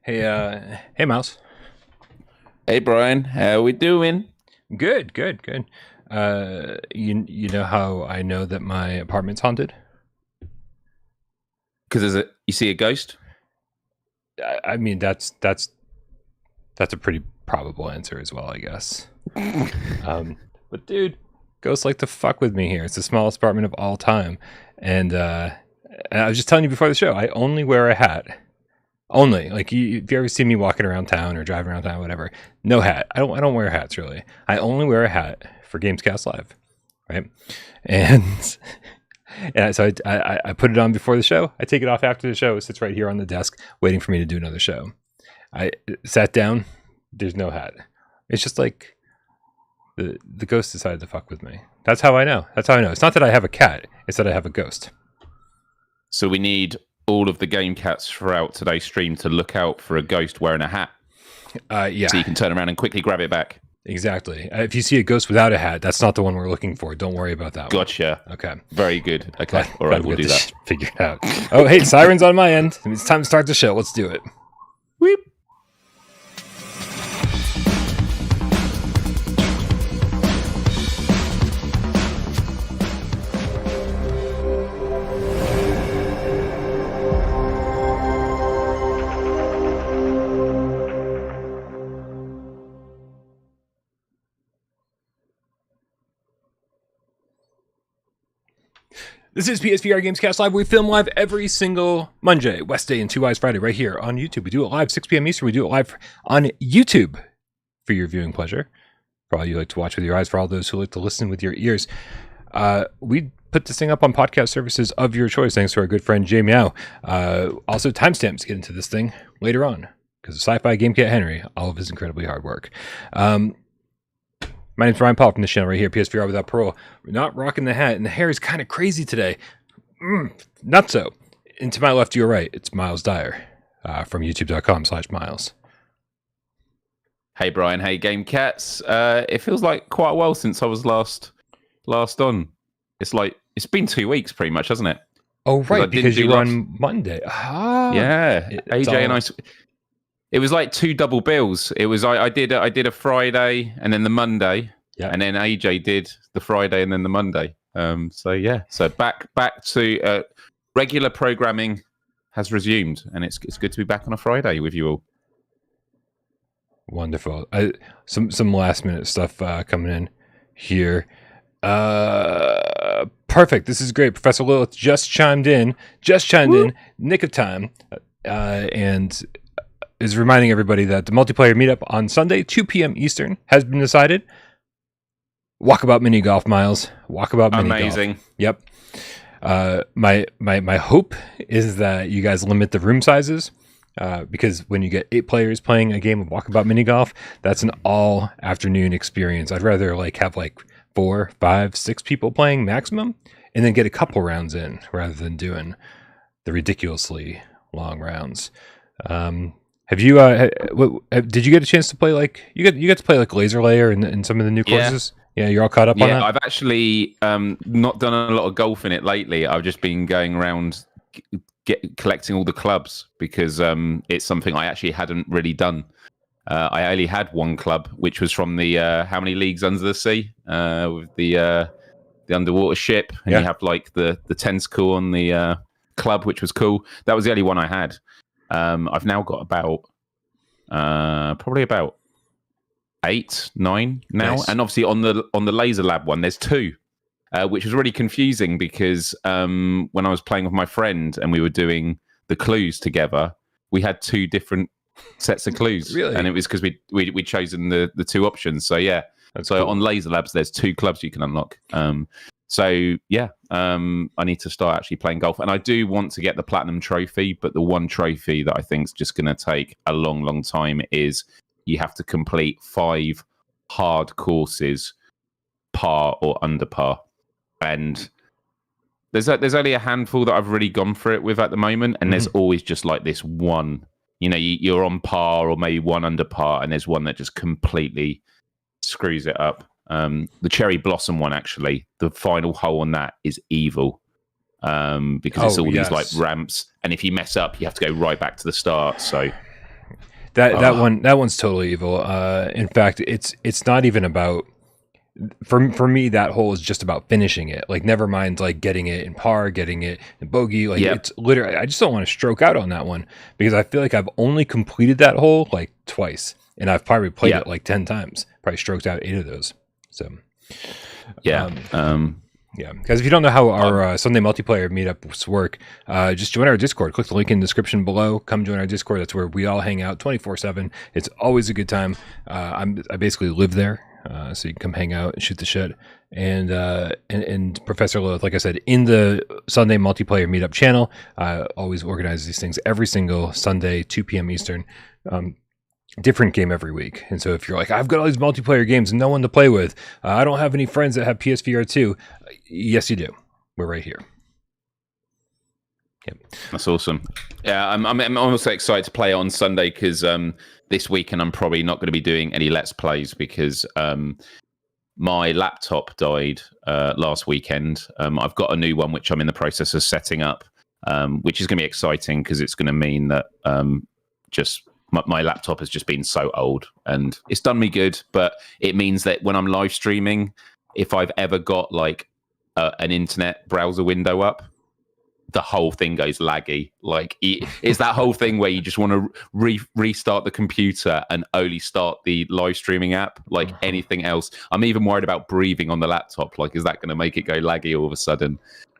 Hey, Myles. Hey Brian, how we doing? Good. You know how I know that my apartment's haunted? Because you see a ghost? I mean, that's a pretty probable answer as well, I guess. But dude, ghosts like to fuck with me here. It's the smallest apartment of all time, and I was just telling you before the show, I only wear a hat. Only, like, if you ever see me walking around town or driving around town, whatever, no hat. I don't wear hats really. I only wear a hat for GamesCast Live, right? And so I put it on before the show. I take it off after the show. It sits right here on the desk, waiting for me to do another show. I sat down. There's no hat. It's just like the ghost decided to fuck with me. That's how I know. It's not that I have a cat. It's that I have a ghost. So we need all of the Gamecats throughout today's stream to look out for a ghost wearing a hat. Yeah. So you can turn around and quickly grab it back. Exactly. If you see a ghost without a hat, that's not the one we're looking for. Don't worry about that. Gotcha. One. Okay. Very good. Okay. All right, we'll do that. Figured out. Oh, hey, sirens on my end. It's time to start the show. Let's do it. Weep. This is PSVR Gamescast Live. We film live every single Monday, Wednesday, and 2 Eyes Friday right here on YouTube. We do it live 6 p.m. Eastern. We do it live on YouTube for your viewing pleasure. For all you like to watch with your eyes, for all those who like to listen with your ears. We put this thing up on podcast services of your choice, thanks to our good friend Jay Meow. Also, timestamps get into this thing later on because of Sci-Fi Gamecat Henry, all of his incredibly hard work. My name's Ryan Paul from this channel right here, PSVR without Parole. We're not rocking the hat, and the hair is kind of crazy today. Not so. And to my left, to your right, it's Myles Dyer from youtube.com/Myles. Hey Brian, hey Gamecats. It feels like quite a while since I was last on. It's been 2 weeks pretty much, hasn't it? Oh, right, because you were on Monday. Yeah, AJ and I... It was like two double bills. It was I did a Friday and then the Monday, and then AJ did the Friday and then the Monday. So back to regular programming has resumed, and it's good to be back on a Friday with you all. Wonderful. Some last minute stuff coming in here. Perfect. This is great. Professor Lilith just chimed in. Nick of time, and is reminding everybody that the multiplayer meetup on Sunday, 2 p.m. Eastern, has been decided. Walkabout mini golf, Myles. Walkabout mini golf. Amazing. Yep. My hope is that you guys limit the room sizes, because when you get 8 players playing a game of Walkabout mini golf, that's an all afternoon experience. I'd rather have 4, 5, 6 people playing maximum, and then get a couple rounds in rather than doing the ridiculously long rounds. Have you? Did you get a chance to play you got to play Laser Layer and some of the new courses? Yeah, you're all caught up on that? Yeah, I've actually not done a lot of golf in it lately. I've just been going around collecting all the clubs because it's something I actually hadn't really done. I only had one club, which was from the How Many Leagues Under the Sea with the underwater ship, and you have the tentacle on the club, which was cool. That was the only one I had. I've now got probably about 8, 9 now, nice. And obviously on the Laser Lab one, there's 2, which was really confusing because when I was playing with my friend and we were doing the clues together, we had 2 different sets of clues. Really? And it was because we'd chosen the 2 options. So yeah, so cool. On Laser Labs, there's 2 clubs you can unlock. I need to start actually playing golf, and I do want to get the platinum trophy, but the one trophy that I think is just going to take a long time is you have to complete 5 hard courses, par or under par, and there's only a handful that I've really gone for it with at the moment, and there's always just this one, you're on par or maybe one under par, and there's one that just completely screws it up. The cherry blossom one, actually, the final hole on that is evil, because it's all these ramps, and if you mess up, you have to go right back to the start. So That one's totally evil. In fact, it's not even about. For me, that hole is just about finishing it. Like, never mind, like getting it in par, getting it in bogey. Like, it's literally, I just don't want to stroke out on that one because I feel like I've only completed that hole like twice, and I've probably played it like 10 times. Probably stroked out 8 of those. So, yeah. Because if you don't know how our Sunday multiplayer meetups work, just join our Discord. Click the link in the description below. Come join our Discord. That's where we all hang out 24/7. It's always a good time. I basically live there. So you can come hang out and shoot the shit. And Professor Lilith, like I said, in the Sunday multiplayer meetup channel, always organizes these things every single Sunday, 2 p.m. Eastern. Different game every week. And so if you're like, I've got all these multiplayer games and no one to play with, I don't have any friends that have PSVR2. Yes, you do. We're right here. Yep. That's awesome. Yeah, I'm also excited to play on Sunday because this weekend I'm probably not going to be doing any Let's Plays because my laptop died last weekend. I've got a new one which I'm in the process of setting up, which is going to be exciting because it's going to mean that just my laptop has just been so old and it's done me good. But it means that when I'm live streaming, if I've ever got like an internet browser window up, the whole thing goes laggy. Like it's that whole thing where you just want to restart the computer and only start the live streaming app. Like anything else, I'm even worried about breathing on the laptop. Like, is that going to make it go laggy all of a sudden?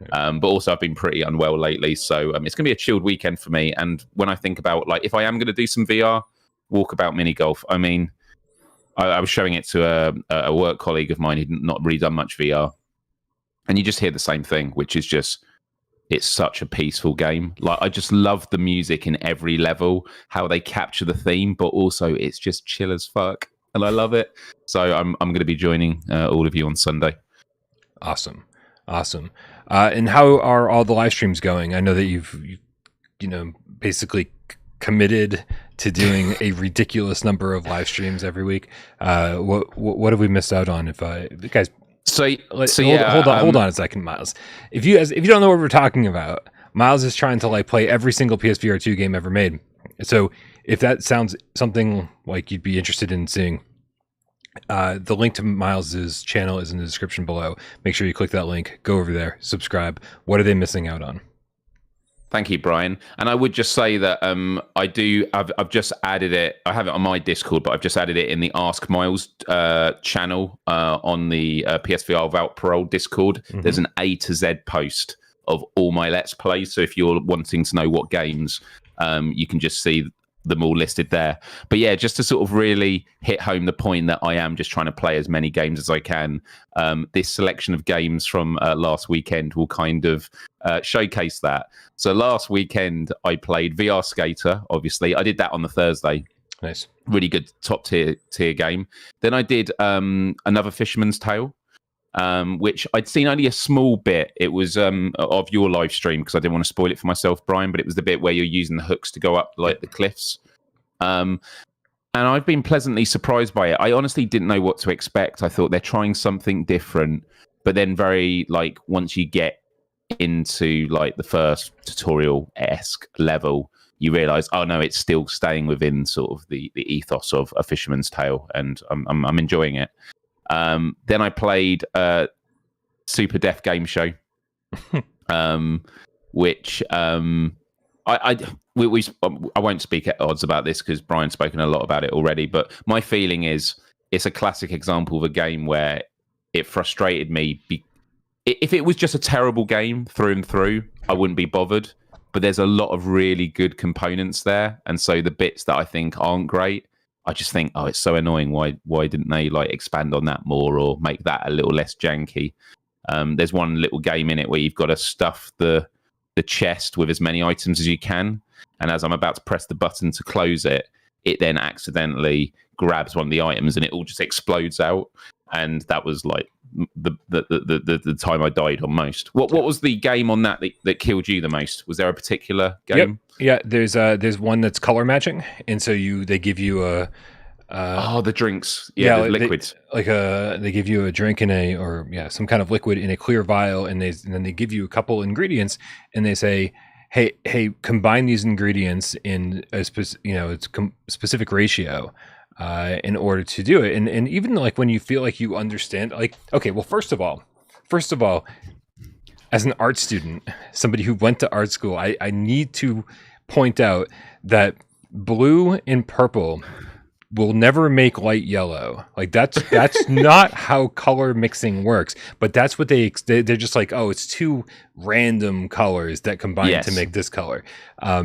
But also, I've been pretty unwell lately, so it's going to be a chilled weekend for me. And when I think about like if I am going to do some VR, Walkabout mini golf. I mean, I was showing it to a work colleague of mine who'd not really done much VR, and you just hear the same thing, which is just. It's such a peaceful game. Like, I just love the music in every level, how they capture the theme, but also it's just chill as fuck, and I love it. So I'm going to be joining all of you on Sunday. Awesome. And how are all the live streams going? I know that you've basically committed to doing a ridiculous number of live streams every week. What have we missed out on? If guys. Hold on a second, Myles. If you don't know what we're talking about, Myles is trying to like play every single PSVR2 game ever made. So if that sounds something like you'd be interested in seeing, the link to Myles's channel is in the description below. Make sure you click that link, go over there, subscribe. What are they missing out on? Thank you, Brian. And I would just say that I've just added it. I have it on my Discord, but I've just added it in the Ask Myles channel on the PSVR without Parole Discord. Mm-hmm. There's an A to Z post of all my Let's Plays. So if you're wanting to know what games, you can just see them all listed there. But yeah, just to sort of really hit home the point that I am just trying to play as many games as I can. This selection of games from last weekend will kind of showcase that. So last weekend I played VR Skater, obviously. I did that on the Thursday. Nice. Really good top tier game. Then I did another Fisherman's Tale, which I'd seen only a small bit. It was of your live stream because I didn't want to spoil it for myself, Brian, but it was the bit where you're using the hooks to go up like the cliffs. And I've been pleasantly surprised by it. I honestly didn't know what to expect. I thought they're trying something different, but then once you get into like the first tutorial-esque level, you realize, oh no, it's still staying within sort of the ethos of A Fisherman's Tale, and I'm enjoying it. Then I played Super Deaf Game Show, which I won't speak at odds about this because Brian's spoken a lot about it already. But my feeling is it's a classic example of a game where it frustrated me. If it was just a terrible game through and through, I wouldn't be bothered. But there's a lot of really good components there, and so the bits that I think aren't great, I just think, oh, it's so annoying. Why didn't they like expand on that more or make that a little less janky? There's one little game in it where you've got to stuff the chest with as many items as you can, and as I'm about to press the button to close it, it then accidentally grabs one of the items and it all just explodes out. And that was like the time I died on most. What was the game on that killed you the most? Was there a particular game? Yep. Yeah, there's one that's color matching, and so they give you a the drinks, the liquids. They give you a drink some kind of liquid in a clear vial, and then they give you a couple ingredients, and they say, hey, combine these ingredients in a specific ratio in order to do it. And even like when you feel like you understand, like, okay, well, first of all, as an art student, somebody who went to art school, I need to point out that blue and purple will never make light yellow. Like that's not how color mixing works. But that's what they're just like, oh, it's two random colors that combine to make this color.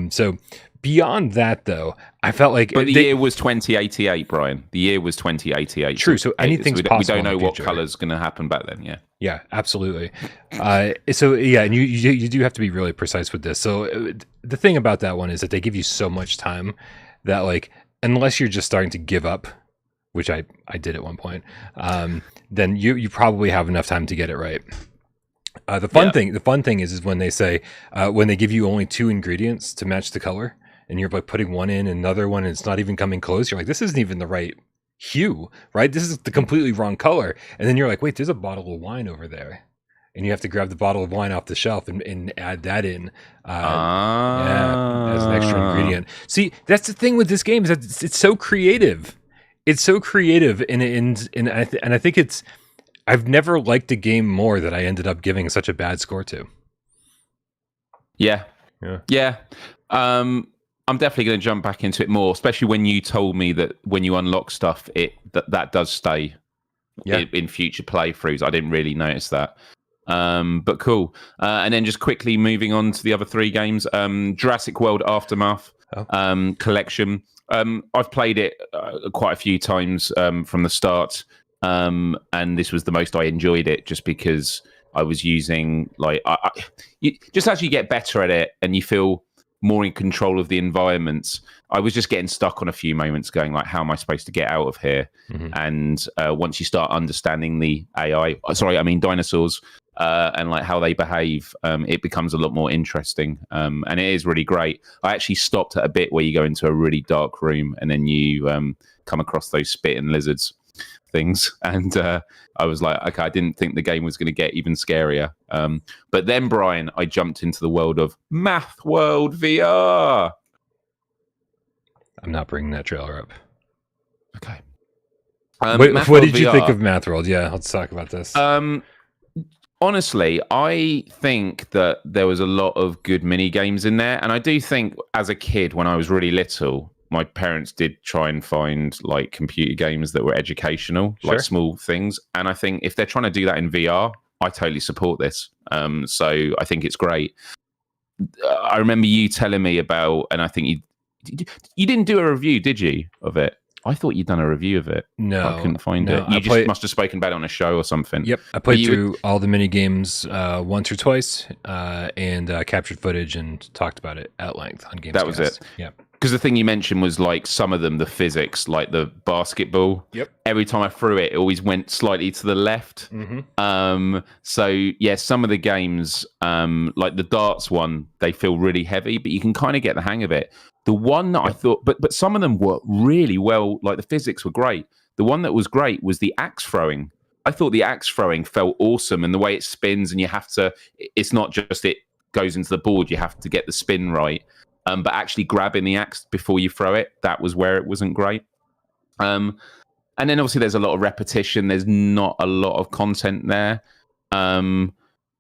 So beyond that, though, I felt like... But the year was 2088, Brian. The year was 2088. True, so anything's possible. We don't know what color's going to happen back then, yeah. Yeah, absolutely. So, yeah, and you do have to be really precise with this. So the thing about that one is that they give you so much time that, like, unless you're just starting to give up, which I did at one point, then you probably have enough time to get it right. The fun thing is when they say, when they give you only 2 ingredients to match the color, and you're like putting one in, another one, and it's not even coming close. You're like, this isn't even the right hue, right? This is the completely wrong color. And then you're like, wait, there's a bottle of wine over there. And you have to grab the bottle of wine off the shelf and add that in as an extra ingredient. See, that's the thing with this game, is that it's so creative. It's so creative, and I think it's... I've never liked a game more that I ended up giving such a bad score to. Yeah. I'm definitely going to jump back into it more, especially when you told me that when you unlock stuff, that does stay in future playthroughs. I didn't really notice that. But cool. And then just quickly moving on to the other 3 games. Jurassic World Aftermath Collection. I've played it quite a few times from the start. And this was the most I enjoyed it, just because I was using, like, just as you get better at it and you feel more in control of the environments, I was just getting stuck on a few moments going like, how am I supposed to get out of here? Mm-hmm. And once you start understanding the dinosaurs, and like how they behave, it becomes a lot more interesting. And it is really great. I actually stopped at a bit where you go into a really dark room and then you come across those spitting lizards things, and I was like, okay, I didn't think the game was going to get even scarier. But then, Brian, I jumped into the world of Math World VR. I'm not bringing that trailer up. Okay. What did you think of Math World? Yeah, let's talk about this. Honestly, I think that there was a lot of good mini games in there, and I do think as a kid, when I was really little, my parents did try and find like computer games that were educational, like small things. And I think if they're trying to do that in VR, I totally support this. So I think it's great. I remember you telling me about, and I think you didn't do a review, did you, of it? I thought you'd done a review of it. No, I couldn't find it. You must have spoken about it on a show or something. Yep, I played through all the mini games once or twice, and captured footage and talked about it at length on GameScast. That was it. Yeah. Because the thing you mentioned was like some of them, the physics, like the basketball. Yep. Every time I threw it, it always went slightly to the left. Mm-hmm. So yeah, some of the games, like the darts one, they feel really heavy, but you can kind of get the hang of it. The one that I thought, but some of them were really well, like the physics were great. The one that was great was the axe throwing. I thought the axe throwing felt awesome, and the way it spins, and you have to, it's not just it goes into the board, you have to get the spin right. But actually grabbing the axe before you throw it, that was where it wasn't great. And then obviously there's a lot of repetition. There's not a lot of content there.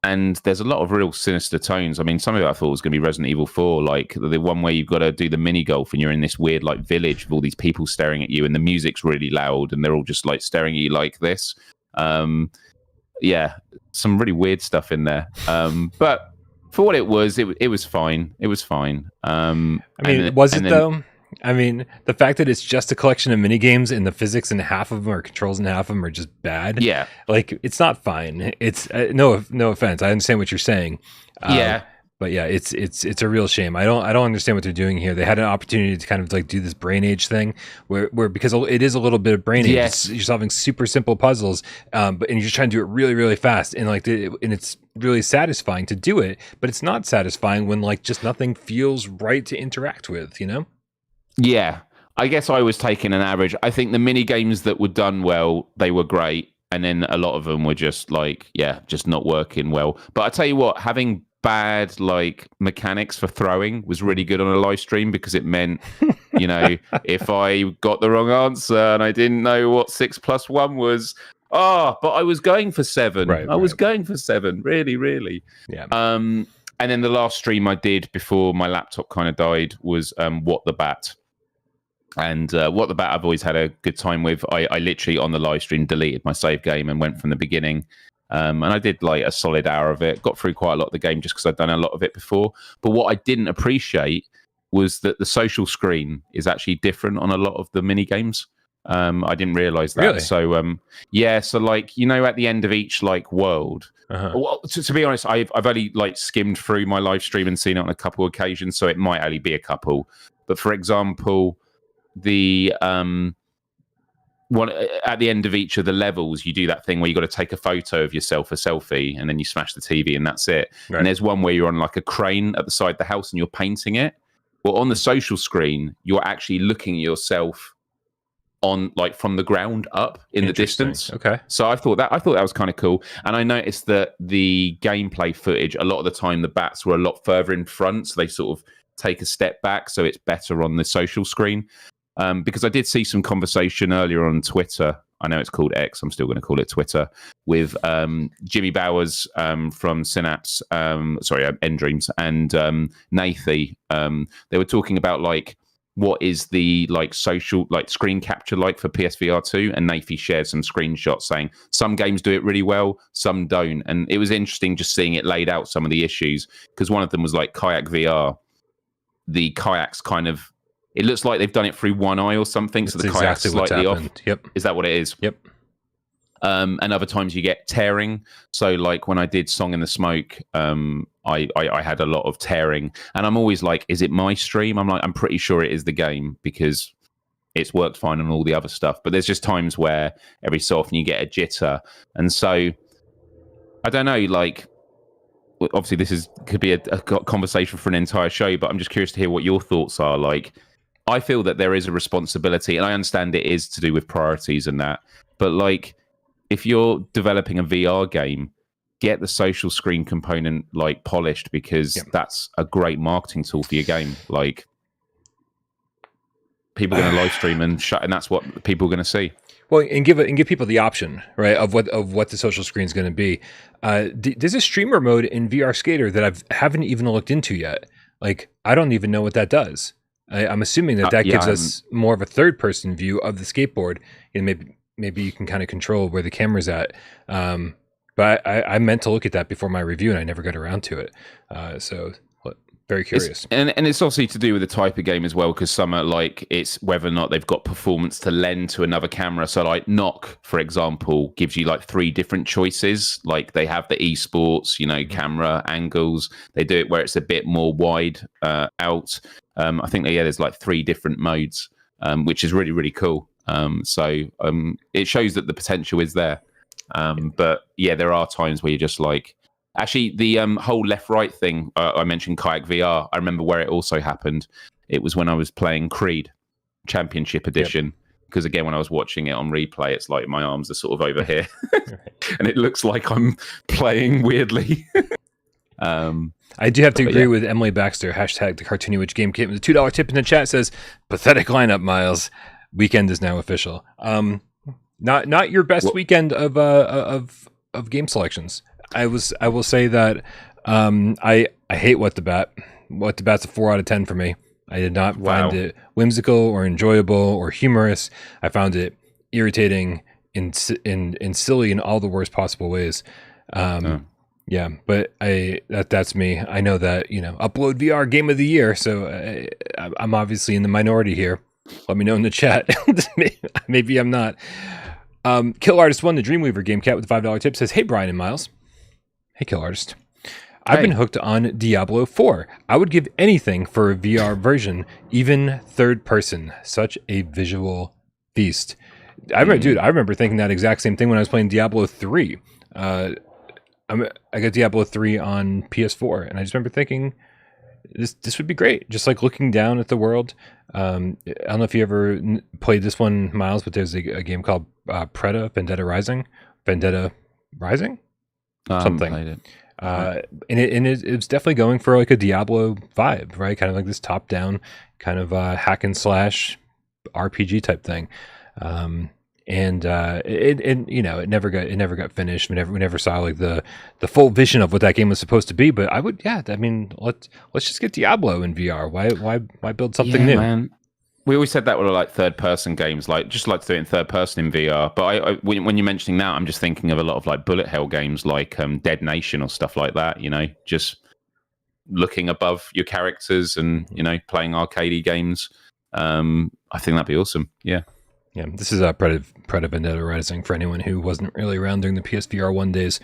And there's a lot of real sinister tones. I mean, some of it I thought was going to be Resident Evil 4, like the one where you've got to do the mini golf and you're in this weird like village with all these people staring at you and the music's really loud and they're all just like staring at you like this. Yeah, some really weird stuff in there. But for what it was fine. It was fine. Though? I mean, the fact that it's just a collection of mini games and the physics in half of them or controls in half of them are just bad. Yeah, like it's not fine. It's no offense. I understand what you're saying. Yeah, but yeah, it's a real shame. I don't understand what they're doing here. They had an opportunity to kind of like do this brain age thing, where because it is a little bit of brain age. Yes. You're solving super simple puzzles, and you're just trying to do it really, really fast, and and it's really satisfying to do it. But it's not satisfying when like just nothing feels right to interact with. You know? Yeah, I guess I was taking an average. I think the mini games that were done well, they were great, and then a lot of them were just like, just not working well. But I tell you what, having bad like mechanics for throwing was really good on a live stream, because it meant, you know, if I got the wrong answer and I didn't know what 6 + 1 was, but I was going for 7. I was going for 7, really. Yeah. And then the last stream I did before my laptop kind of died was What the Bat. And What the Bat I've always had a good time with. I literally on the live stream deleted my save game and went from the beginning. And I did like a solid hour of it. Got through quite a lot of the game just because I'd done a lot of it before. But what I didn't appreciate was that the social screen is actually different on a lot of the mini games. I didn't realize that. Really? So so like, you know, at the end of each like world, well, to be honest, I've only like skimmed through my live stream and seen it on a couple of occasions, so it might only be a couple. But for example, the one at the end of each of the levels, you do that thing where you got to take a photo of yourself, a selfie, and then you smash the TV and that's it. Right. And there's one where you're on like a crane at the side of the house and you're painting it. Well, on the social screen, you're actually looking at yourself on like from the ground up in the distance. Okay. So I thought that was kind of cool. And I noticed that the gameplay footage, a lot of the time the bats were a lot further in front, so they sort of take a step back, so it's better on the social screen. Because I did see some conversation earlier on Twitter. I know it's called X, I'm still going to call it Twitter, with Jimmy Bowers from Synapse, Endreams, and Nathy. They were talking about like what is the like social like screen capture like for PSVR2, and Nathy shared some screenshots saying some games do it really well, some don't. And it was interesting just seeing it laid out, some of the issues, because one of them was like Kayak VR. The kayak's kind of, it looks like they've done it through one eye or something, so the kayak's slightly off. Yep. Is that what it is? Yep. And other times you get tearing. So like when I did Song in the Smoke, I had a lot of tearing. And I'm always like, is it my stream? I'm pretty sure it is the game, because it's worked fine on all the other stuff. But there's just times where every so often you get a jitter. And so I don't know, like, obviously this could be a conversation for an entire show, but I'm just curious to hear what your thoughts are. Like, I feel that there is a responsibility, and I understand it is to do with priorities and that, but like, if you're developing a VR game, get the social screen component like polished, because that's a great marketing tool for your game. Like, people are going to live stream and that's what people are going to see. Well, and give people the option, right, of what the social screen is going to be. There's a streamer mode in VR Skater that haven't even looked into yet. Like, I don't even know what that does. I'm assuming that gives us more of a third person view of the skateboard, and maybe you can kind of control where the camera's at. But I meant to look at that before my review, and I never got around to it. So very curious. And it's obviously to do with the type of game as well, because some are like, it's whether or not they've got performance to lend to another camera. So like Knock, for example, gives you like 3 different choices. Like they have the esports, you know, camera angles. They do it where it's a bit more wide out. I think there's like 3 different modes, which is really, really cool. So it shows that the potential is there. But yeah, there are times where you're just like, actually, the whole left-right thing, I mentioned Kayak VR. I remember where it also happened. It was when I was playing Creed Championship Edition. Because again, when I was watching it on replay, it's like my arms are sort of over here. And it looks like I'm playing weirdly. I do have to agree with Emily Baxter, hashtag the Cartoony Witch Game Kit. With a $2 tip in the chat says, pathetic lineup, Myles. Weekend is now official. Not your best weekend of game selections. I will say that I hate What the Bat. What the Bat's a 4 out of 10 for me. I did not find it whimsical or enjoyable or humorous. I found it irritating and silly in all the worst possible ways. Yeah, but that's me. I know that, Upload VR Game of the Year, so I'm obviously in the minority here. Let me know in the chat. Maybe I'm not. Kill Artist 1, the Dreamweaver Gamecat with a $5 tip says, hey, Brian and Myles. Hey, Kill Artist. I've been hooked on Diablo 4. I would give anything for a VR version, even third person. Such a visual feast. I remember thinking that exact same thing when I was playing Diablo 3. I got Diablo 3 on PS4, and I just remember thinking, this would be great. Just like looking down at the world. I don't know if you ever played this one, Myles, but there's a game called Vendetta Rising. Vendetta Rising? something. Played it. And it was definitely going for like a Diablo vibe, right? Kind of like this top-down kind of hack and slash RPG type thing. And it never got finished. We never saw like the full vision of what that game was supposed to be. But let's just get Diablo in VR. Why build something new? Man. We always said that with like third-person games, like just like to do it in third-person in VR. But when you're mentioning that, I'm just thinking of a lot of like bullet hell games, like Dead Nation or stuff like that. You know, just looking above your characters and playing arcadey games. I think that'd be awesome. Yeah. Yeah, this is a Predator Vendetta Rising for anyone who wasn't really around during the PSVR1 days.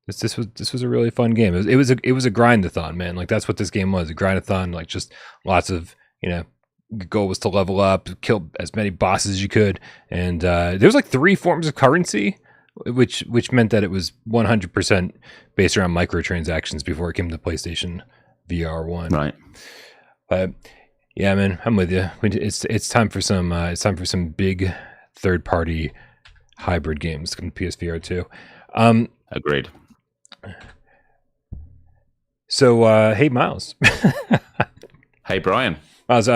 This was a really fun game. It was a grind-a-thon, man. Like that's what this game was, a grind-a-thon. Like just lots of the goal was to level up, kill as many bosses as you could, and there was like 3 forms of currency, which meant that it was 100% based around microtransactions before it came to PlayStation VR1. Right. But yeah, man, I'm with you. It's time for some big third-party hybrid games to come to PSVR2. Agreed. So, hey, Myles. Hey, Brian. Myles,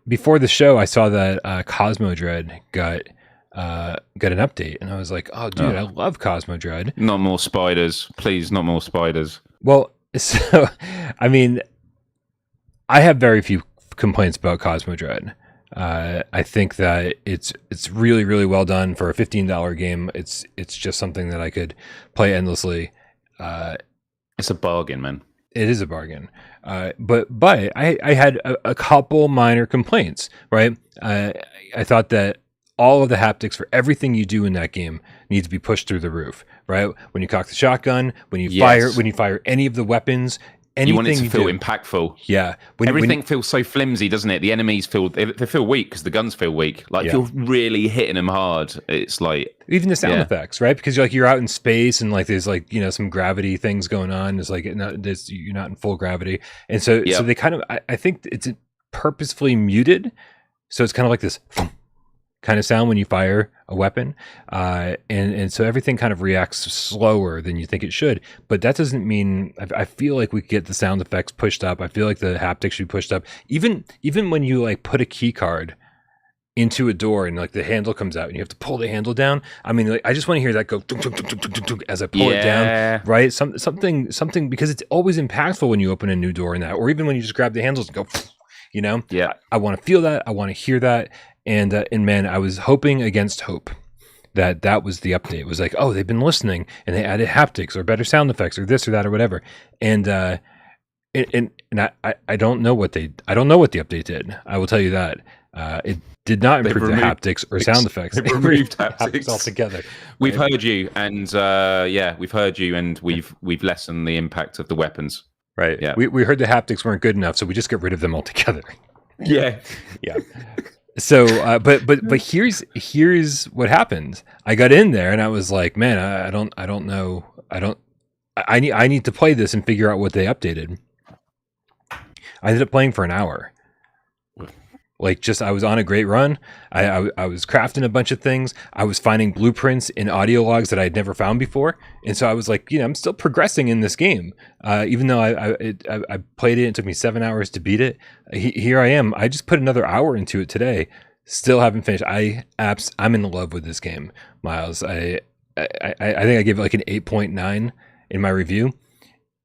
before the show, I saw that Cosmodread got an update, and I was like, "Oh, dude, I love Cosmodread." Not more spiders, please. Not more spiders. Well, so I mean, I have very few complaints about Cosmodread. I think that it's really, really well done for a $15 game. It's just something that I could play endlessly. It's a bargain, man. It is a bargain. But I had a couple minor complaints, right? I thought that all of the haptics for everything you do in that game needs to be pushed through the roof, right? When you cock the shotgun, when you fire any of the weapons, anything you want it to feel impactful. Yeah. Everything feels so flimsy, doesn't it? The enemies they feel weak because the guns feel weak. Like if you're really hitting them hard, it's like even the sound effects, right? Because you're out in space and like there's like some gravity things going on. It's like you're not in full gravity, and so they kind of I think it's purposefully muted, so it's kind of like this kind of sound when you fire a weapon, and so everything kind of reacts slower than you think it should. But that doesn't mean I feel like we get the sound effects pushed up. I feel like the haptics should be pushed up. Even when you like put a key card into a door and like the handle comes out and you have to pull the handle down. I mean, like, I just want to hear that go as I pull it down, right? Something because it's always impactful when you open a new door in that, or even when you just grab the handles and go, Yeah, I want to feel that. I want to hear that. And man, I was hoping against hope that was the update. It was like, oh, they've been listening and they added haptics or better sound effects or this or that or whatever. And I don't know what the update did. I will tell you that it did not improve the haptics or sound effects. It removed haptics altogether. We've heard you, and we've heard you, and we've lessened the impact of the weapons. Right. Yeah. We heard the haptics weren't good enough, so we just got rid of them altogether. Yeah. Yeah. So, but here's what happened. I got in there and I was like, man, I don't know. I need to play this and figure out what they updated. I ended up playing for an hour. Like I was on a great run. I was crafting a bunch of things. I was finding blueprints in audio logs that I had never found before. And so I was like, I'm still progressing in this game. Even though I played it, it took me 7 hours to beat it. Here I am. I just put another hour into it today. Still haven't finished. I'm in love with this game, Myles. I think I gave it like an 8.9 in my review.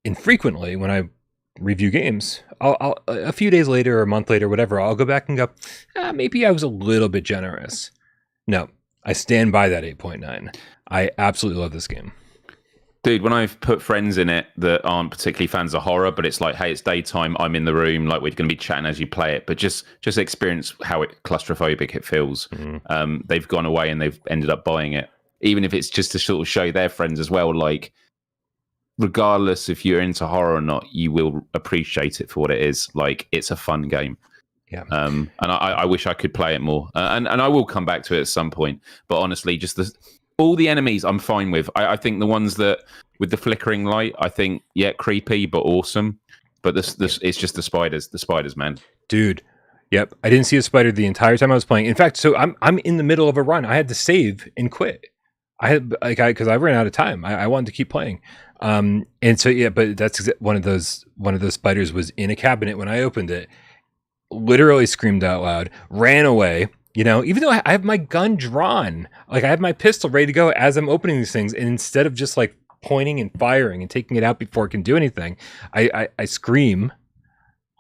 And frequently when I review games, I'll a few days later or a month later, whatever, I'll go back and go, maybe I was a little bit generous. No, I stand by that 8.9. I absolutely love this game. Dude, when I've put friends in it that aren't particularly fans of horror, but it's like, hey, it's daytime, I'm in the room, like we're going to be chatting as you play it, but just experience how claustrophobic it feels. Mm-hmm. They've gone away and they've ended up buying it, even if it's just to sort of show their friends as well, like, regardless if you're into horror or not, you will appreciate it for what it is. Like, it's a fun game. Yeah. And I wish I could play it more. And I will come back to it at some point. But honestly, just all the enemies I'm fine with. I think the ones that with the flickering light, I think, creepy but awesome. But this it's just the spiders, man. Dude. Yep. I didn't see a spider the entire time I was playing. In fact, so I'm in the middle of a run. I had to save and quit. because I ran out of time. I wanted to keep playing. And so yeah, but that's one of those spiders was in a cabinet when I opened it. Literally screamed out loud, ran away. You know, even though I have my gun drawn, like I have my pistol ready to go as I'm opening these things, and instead of just like pointing and firing and taking it out before it can do anything, I scream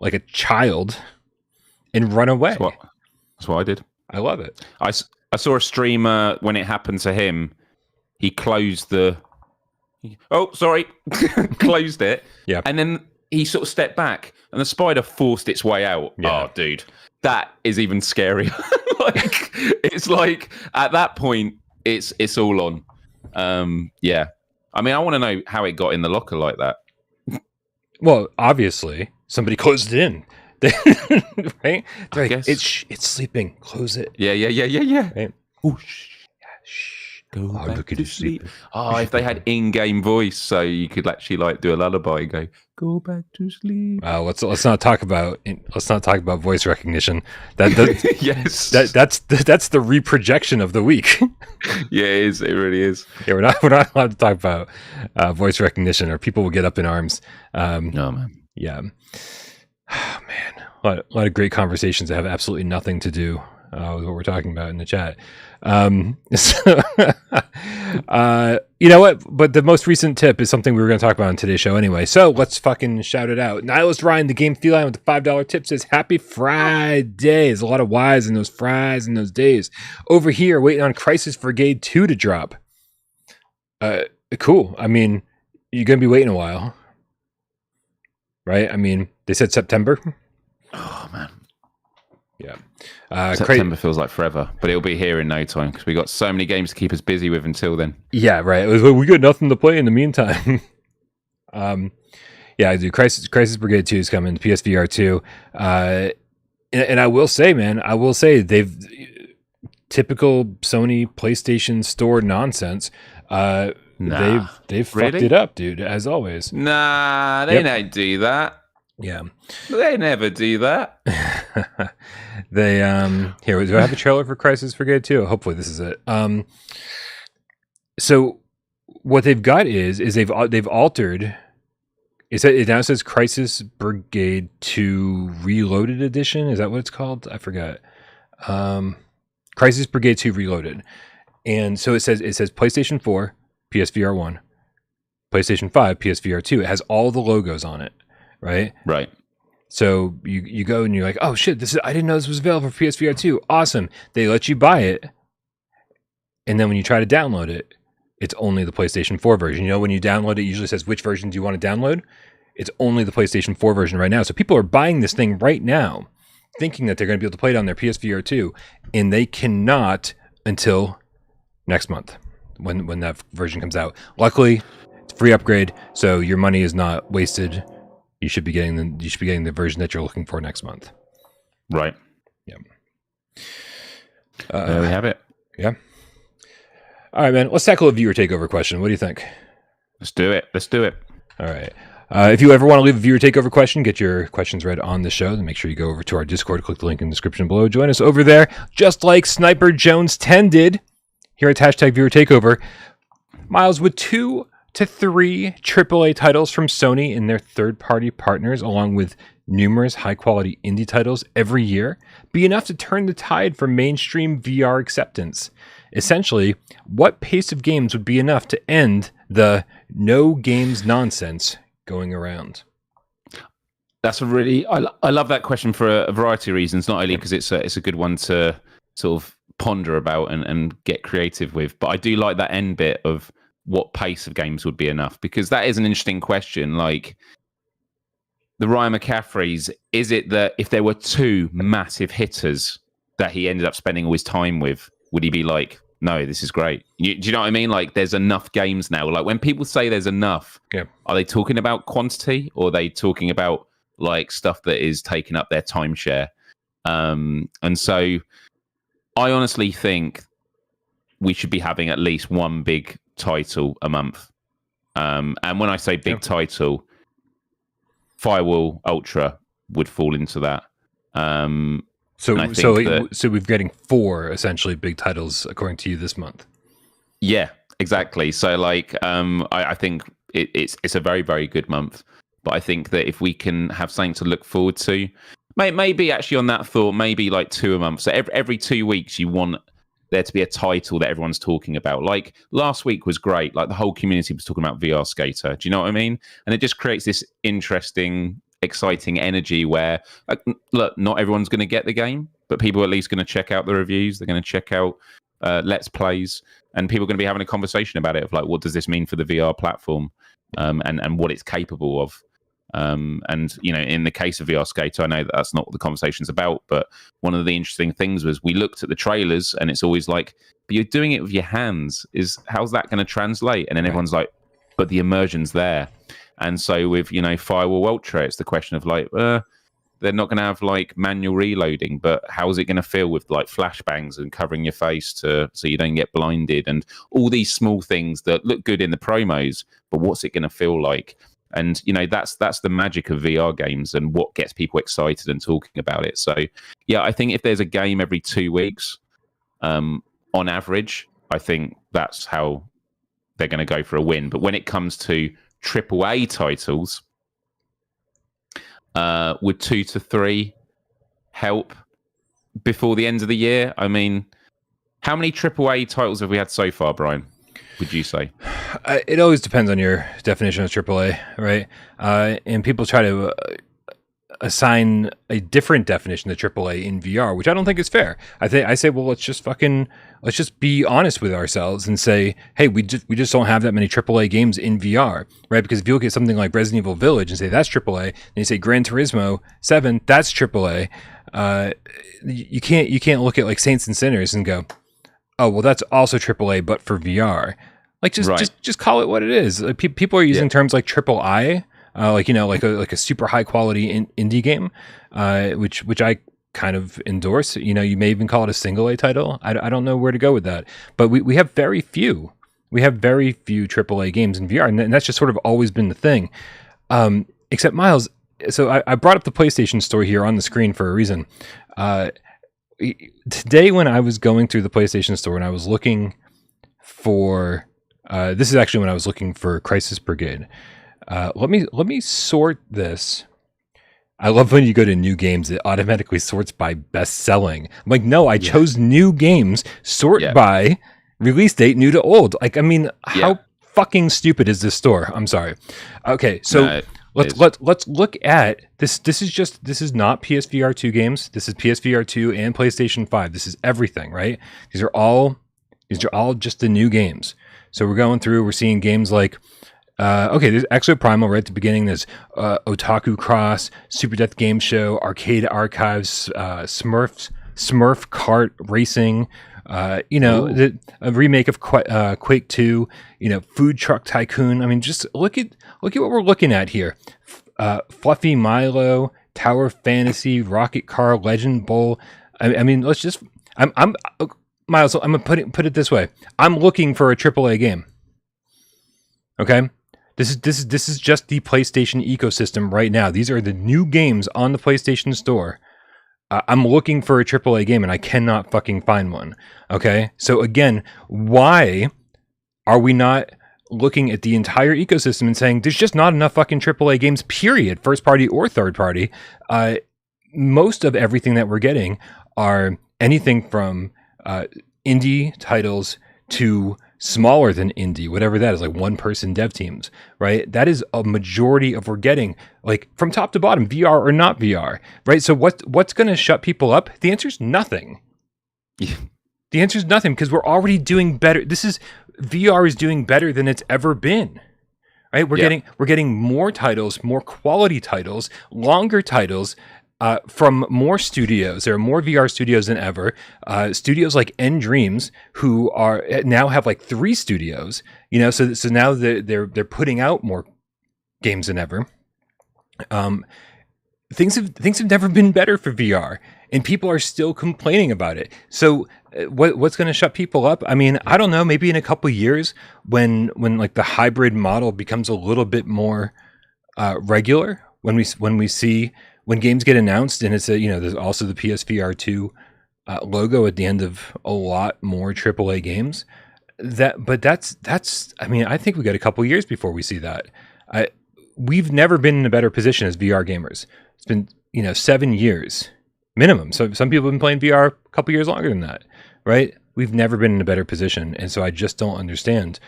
like a child and run away. That's what I did. I love it. I saw a streamer when it happened to him. He closed closed it. Yeah. And then he sort of stepped back and the spider forced its way out. Yeah. Oh, dude, that is even scarier. Like, it's like at that point, it's all on. Yeah. I mean, I want to know how it got in the locker like that. Well, obviously, somebody closed it in. Right? I guess. It's sleeping. Close it. Yeah. Right? Ooh, shh. Go back to sleep. Oh, if they had in-game voice, so you could actually like do a lullaby and go back to sleep. Let's not talk about voice recognition. Yes, that's the reprojection of the week. Yeah, it is. It really is. Yeah, we're not allowed to talk about voice recognition, or people will get up in arms. No, man. Yeah. Oh, man, a lot of great conversations that have absolutely nothing to do with what we're talking about in the chat. You know what? But the most recent tip is something we were going to talk about on today's show anyway. So let's fucking shout it out. Nihilist Ryan, the game feline with the $5 tip, says, Happy Friday. There's a lot of Y's in those fries in those days. Over here, waiting on Crisis Brigade 2 to drop. Cool. I mean, you're going to be waiting a while. Right? I mean, they said September. Oh, man. Yeah. September feels like forever, but it'll be here in no time because we got so many games to keep us busy with until then. Yeah, right. We got nothing to play in the meantime. Yeah, I do. Crisis Brigade 2 is coming. PSVR2. And I will say, man, they've typical Sony PlayStation Store nonsense. They've fucked it up, dude, as always. Nah, they don't do that. Yeah. They never do that. They here, do I have a trailer for Crisis Brigade 2? Hopefully this is it. So what they've got is they've altered. It now says Crisis Brigade 2 Reloaded Edition. Is that what it's called? I forgot. Crisis Brigade 2 Reloaded. And so it says PlayStation 4, PSVR 1, PlayStation 5, PSVR 2. It has all the logos on it, right? Right. So you go and you're like, oh shit, I didn't know this was available for PSVR 2. Awesome. They let you buy it. And then when you try to download it, it's only the PlayStation 4 version. You know, when you download it, usually says which version do you want to download? It's only the PlayStation 4 version right now. So people are buying this thing right now, thinking that they're going to be able to play it on their PSVR 2, and they cannot until next month when that version comes out. Luckily, it's a free upgrade, so your money is not wasted. You should be getting the version that you're looking for next month. Right. Yeah. There we have it. Yeah. All right, man. Let's tackle a viewer takeover question. What do you think? Let's do it. All right. If you ever want to leave a viewer takeover question, get your questions read on the show, then make sure you go over to our Discord, click the link in the description below. Join us over there, just like Sniper Jones 10 did here at #viewer takeover. Myles, with 2 to 3 AAA titles from Sony and their third-party partners, along with numerous high-quality indie titles every year, be enough to turn the tide for mainstream VR acceptance? Essentially, what pace of games would be enough to end the no games nonsense going around? That's I love that question for a variety of reasons, not only because it's a good one to sort of ponder about and get creative with, but I do like that end bit of what pace of games would be enough, because that is an interesting question. Like the Ryan McCaffrey's, is it that if there were 2 massive hitters that he ended up spending all his time with, would he be like, no, this is great? Do you know what I mean? Like there's enough games now. Like when people say there's enough, Are they talking about quantity, or are they talking about like stuff that is taking up their timeshare? And so I honestly think we should be having at least one big title a month. And when I say big title, Firewall Ultra would fall into that. So we're getting 4 essentially big titles according to you this month. Yeah, exactly. So like, I think it's a very, very good month. But I think that if we can have something to look forward to, maybe actually on that thought, maybe like 2 a month. So every 2 weeks, you want there to be a title that everyone's talking about. Like last week was great. Like the whole community was talking about VR Skater. Do you know what I mean? And it just creates this interesting, exciting energy where, look, not everyone's going to get the game, but people are at least going to check out the reviews. They're going to check out Let's Plays, and people are going to be having a conversation about it of like, what does this mean for the VR platform, and what it's capable of. And you know, in the case of VR Skater, I know that that's not what the conversation's about, but one of the interesting things was we looked at the trailers, and it's always like, but you're doing it with your hands. How's that going to translate? And then everyone's like, but the immersion's there. And so with, you know, Firewall Ultra, it's the question of like, they're not going to have like manual reloading, but how's it going to feel with like flashbangs and covering your face so you don't get blinded, and all these small things that look good in the promos, but what's it going to feel like? And, you know, that's the magic of VR games and what gets people excited and talking about it. So, yeah, I think if there's a game every 2 weeks, on average, I think that's how they're going to go for a win. But when it comes to AAA titles, would 2 to 3 help before the end of the year? I mean, how many AAA titles have we had so far, Brian, would you say? It always depends on your definition of AAA, right? And people try to assign a different definition to AAA in VR, which I don't think is fair. I say, well, let's just be honest with ourselves and say, hey, we just don't have that many AAA games in VR, right? Because if you look at something like Resident Evil Village and say that's AAA, and you say Gran Turismo 7, that's AAA, you can't look at like Saints and Sinners and go, oh, well, that's also AAA, but for VR. Like just call it what it is. Like, people are using terms like triple I, like, you know, like a super high quality indie game, which I kind of endorse. You know, you may even call it a single A title. I don't know where to go with that, but we have very few. We have very few AAA games in VR, and that's just sort of always been the thing. Except Myles. So I brought up the PlayStation Store here on the screen for a reason. Today, when I was going through the PlayStation Store and I was looking for, this is actually when I was looking for Crisis Brigade. Let me sort this. I love when you go to new games, it automatically sorts by best selling. I'm like, no, I chose new games, sort by release date, new to old. Like, I mean, how fucking stupid is this store? I'm sorry. Okay, so let's look at this. This is not PSVR2 games. This is PSVR2 and PlayStation 5. This is everything, right? These are all just the new games. So we're going through, we're seeing games like, there's Exo Primal right at the beginning. There's Otaku Cross, Super Death Game Show, Arcade Archives, Smurf Kart Racing, a remake of Quake 2, Food Truck Tycoon. I mean, just look at what we're looking at here. Fluffy Milo, Tower Fantasy, Rocket Car, Legend Bowl. I mean, let's just. I'm Myles. I'm gonna put it this way. I'm looking for a AAA game. Okay. This is just the PlayStation ecosystem right now. These are the new games on the PlayStation Store. I'm looking for a AAA game and I cannot fucking find one. Okay, so again, why are we not looking at the entire ecosystem and saying there's just not enough fucking AAA games, period, first party or third party? Most of everything that we're getting are anything from indie titles to smaller than indie, whatever that is, like one-person dev teams, right? That is a majority of we're getting, like from top to bottom, VR or not VR, right? So what's going to shut people up? The answer is nothing. The answer is nothing, because we're already doing better. VR is doing better than it's ever been, right? We're getting more titles, more quality titles, longer titles. From more studios. There are more VR studios than ever. Studios like End Dreams, who now have like 3 studios. So now they're putting out more games than ever. Things have never been better for VR, and people are still complaining about it. So what's going to shut people up? I mean, I don't know. Maybe in a couple of years, when like the hybrid model becomes a little bit more regular, when we see. When games get announced, and it's there's also the PSVR2 logo at the end of a lot more AAA games, that's. I mean, I think we got a couple years before we see that. We've never been in a better position as VR gamers. It's been 7 years minimum. So some people have been playing VR a couple years longer than that, right? We've never been in a better position, and so I just don't understand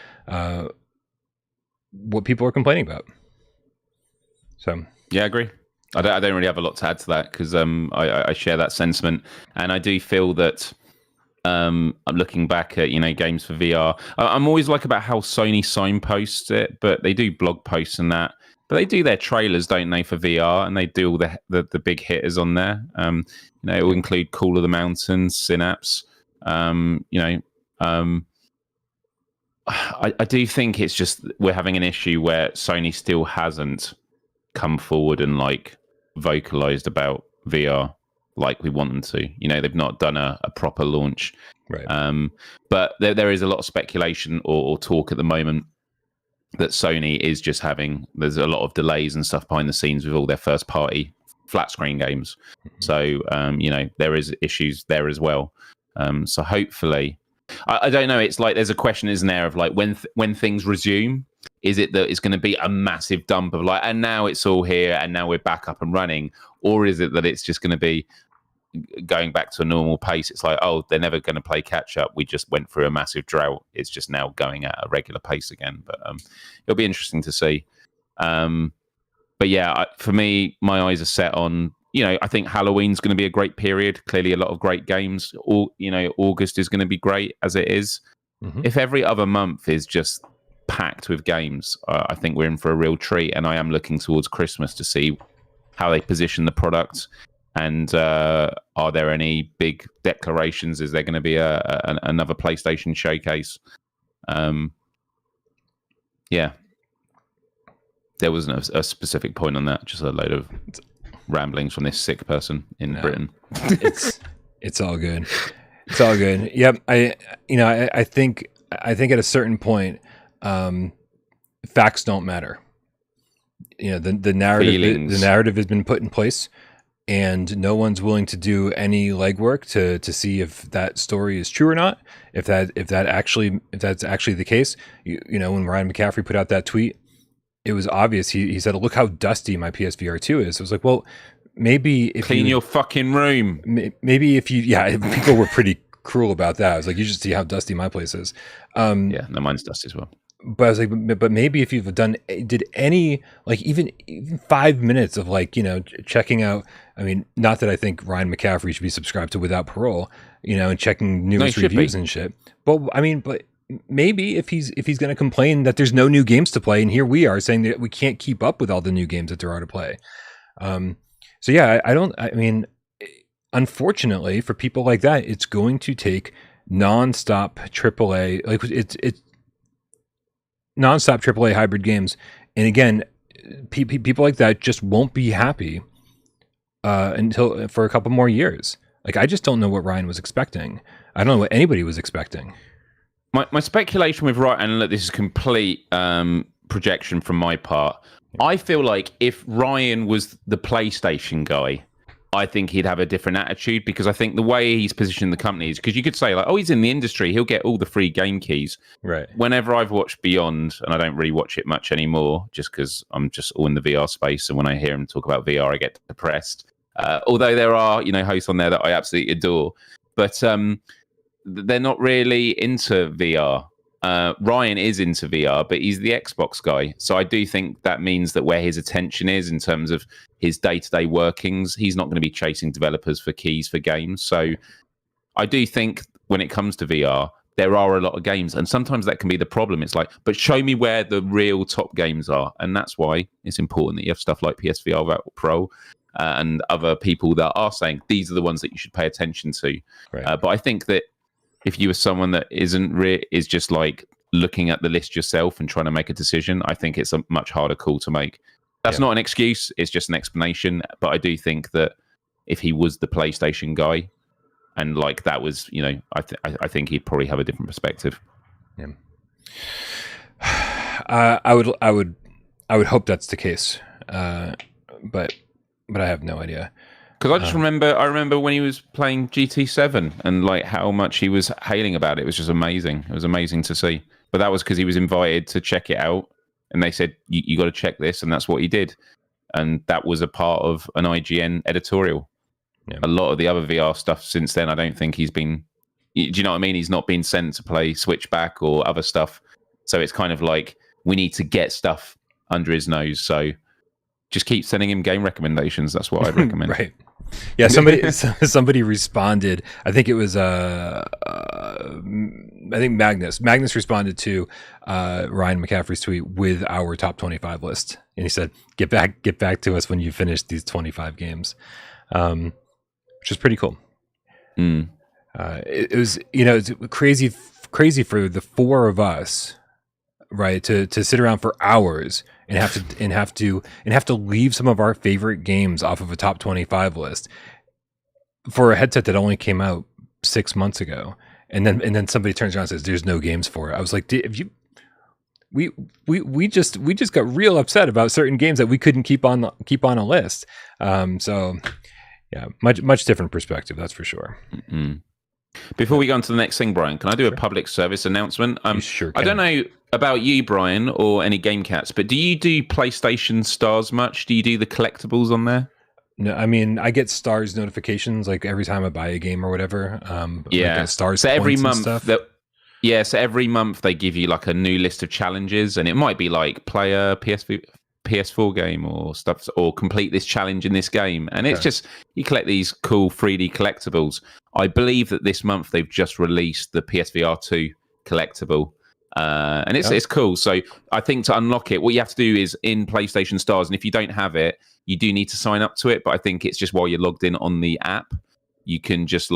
what people are complaining about. So yeah, I agree. I don't really have a lot to add to that because I share that sentiment, and I do feel that I'm looking back at games for VR. I'm always like about how Sony signposts it, but they do blog posts and that. But they do their trailers, don't they, for VR, and they do all the big hitters on there. It will include Call of the Mountains, Synapse. I do think it's just we're having an issue where Sony still hasn't come forward and vocalized about VR like we want them to. They've not done a proper launch. Right. But there is a lot of speculation or talk at the moment that Sony is just there's a lot of delays and stuff behind the scenes with all their first party flat screen games. So, there is issues there as well. So hopefully, I don't know. It's like there's a question, isn't there, of when things resume, is it that it's going to be a massive dump of and now it's all here and now we're back up and running, or is it that it's just going to be going back to a normal pace? It's like, oh, they're never going to play catch up. We just went through a massive drought. It's just now going at a regular pace again. But it'll be interesting to see. But yeah, for me, my eyes are set on. I think Halloween's going to be a great period. Clearly, a lot of great games. August is going to be great as it is. Mm-hmm. If every other month is just packed with games, I think we're in for a real treat. And I am looking towards Christmas to see how they position the product. And are there any big declarations? Is there going to be another PlayStation showcase? Yeah. There wasn't a specific point on that, just a load of ramblings from this sick person in Britain. It's all good. It's all good. Yep. I think at a certain point, facts don't matter. The narrative has been put in place, and no one's willing to do any legwork to see if that story is true or not. If that's actually the case, when Ryan McCaffrey put out that tweet, it was obvious. He said, "Look how dusty my PSVR2 is." I was like, well, maybe if clean your fucking room. Maybe if people were pretty cruel about that. I was like, you should see how dusty my place is. Yeah, no, mine's dusty as well. But I was like, but maybe if you've did any even 5 minutes of checking out. I mean, not that I think Ryan McCaffrey should be subscribed to Without Parole, and checking news reviews and shit. But I mean, maybe if he's going to complain that there's no new games to play, and here we are saying that we can't keep up with all the new games that there are to play. So yeah, I mean, unfortunately for people like that, it's going to take nonstop AAA, it's nonstop AAA hybrid games. And again, people like that just won't be happy until for a couple more years. I just don't know what Ryan was expecting. I don't know what anybody was expecting. My speculation with Ryan, and look, this is complete projection from my part. I feel like if Ryan was the PlayStation guy, I think he'd have a different attitude, because I think the way he's positioned the company is, because you could say oh, he's in the industry, he'll get all the free game keys. Right. Whenever I've watched Beyond, and I don't really watch it much anymore, just because I'm just all in the VR space, and when I hear him talk about VR, I get depressed. Although there are hosts on there that I absolutely adore, but they're not really into VR. Ryan is into VR, but he's the Xbox guy. So I do think that means that where his attention is in terms of his day-to-day workings, he's not going to be chasing developers for keys for games. So I do think when it comes to VR, there are a lot of games, and sometimes that can be the problem. It's but show me where the real top games are. And that's why it's important that you have stuff like PSVR Pro and other people that are saying these are the ones that you should pay attention to. Right. But I think that if you were someone that is just looking at the list yourself and trying to make a decision, I think it's a much harder call to make. That's not an excuse. It's just an explanation. But I do think that if he was the PlayStation guy and that was, I think he'd probably have a different perspective. Yeah. I would hope that's the case. But I have no idea. Because I remember when he was playing GT7 and like how much he was hailing about it. It was just amazing. It was amazing to see. But that was because he was invited to check it out, and they said you got to check this, and that's what he did. And that was a part of an IGN editorial. Yeah. A lot of the other VR stuff since then, I don't think he's been. Do you know what I mean? He's not been sent to play Switchback or other stuff. So it's kind of like we need to get stuff under his nose. So just keep sending him game recommendations. That's what I'd recommend. Right. Yeah, somebody responded. I think it was I think Magnus. Magnus responded to Ryan McCaffrey's tweet with our top 25 list, and he said, "Get back to us when you finish these 25 games," which is pretty cool. It was it's crazy for the four of us, right, to sit around for hours and have to leave some of our favorite games off of a top 25 list for a headset that only came out 6 months ago, and then somebody turns around and says there's no games for it. I was like, we just got real upset about certain games that we couldn't keep on a list. So yeah, much different perspective, that's for sure. Mm-hmm. Before we go on to the next thing, Brian, can I do a public service announcement? Sure can. I don't know about you, Brian, or any Gamecats, but do you do PlayStation Stars much? Do you do the collectibles on there? No, I mean, I get Stars notifications like every time I buy a game or whatever. Like Stars so every month so every month they give you like a new list of challenges, and it might be like play a PS4 game or stuff, or complete this challenge in this game, and it's just you collect these cool 3D collectibles. I believe that this month they've just released the PSVR2 collectible, and it's cool. So I think to unlock it, what you have to do is in PlayStation Stars, and if you don't have it, you do need to sign up to it. But I think it's just while you're logged in on the app, you can just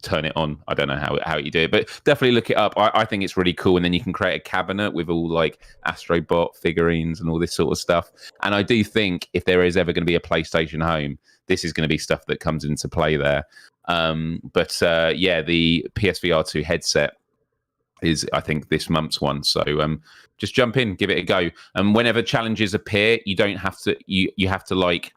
turn it on. I don't know how you do it, but definitely look it up. I think it's really cool, and then you can create a cabinet with all like Astrobot figurines and all this sort of stuff. And I do think if there is ever going to be a PlayStation home, this is going to be stuff that comes into play there. The PSVR2 headset is, I think, this month's one. So just jump in, give it a go. And whenever challenges appear, you don't have to. You have to like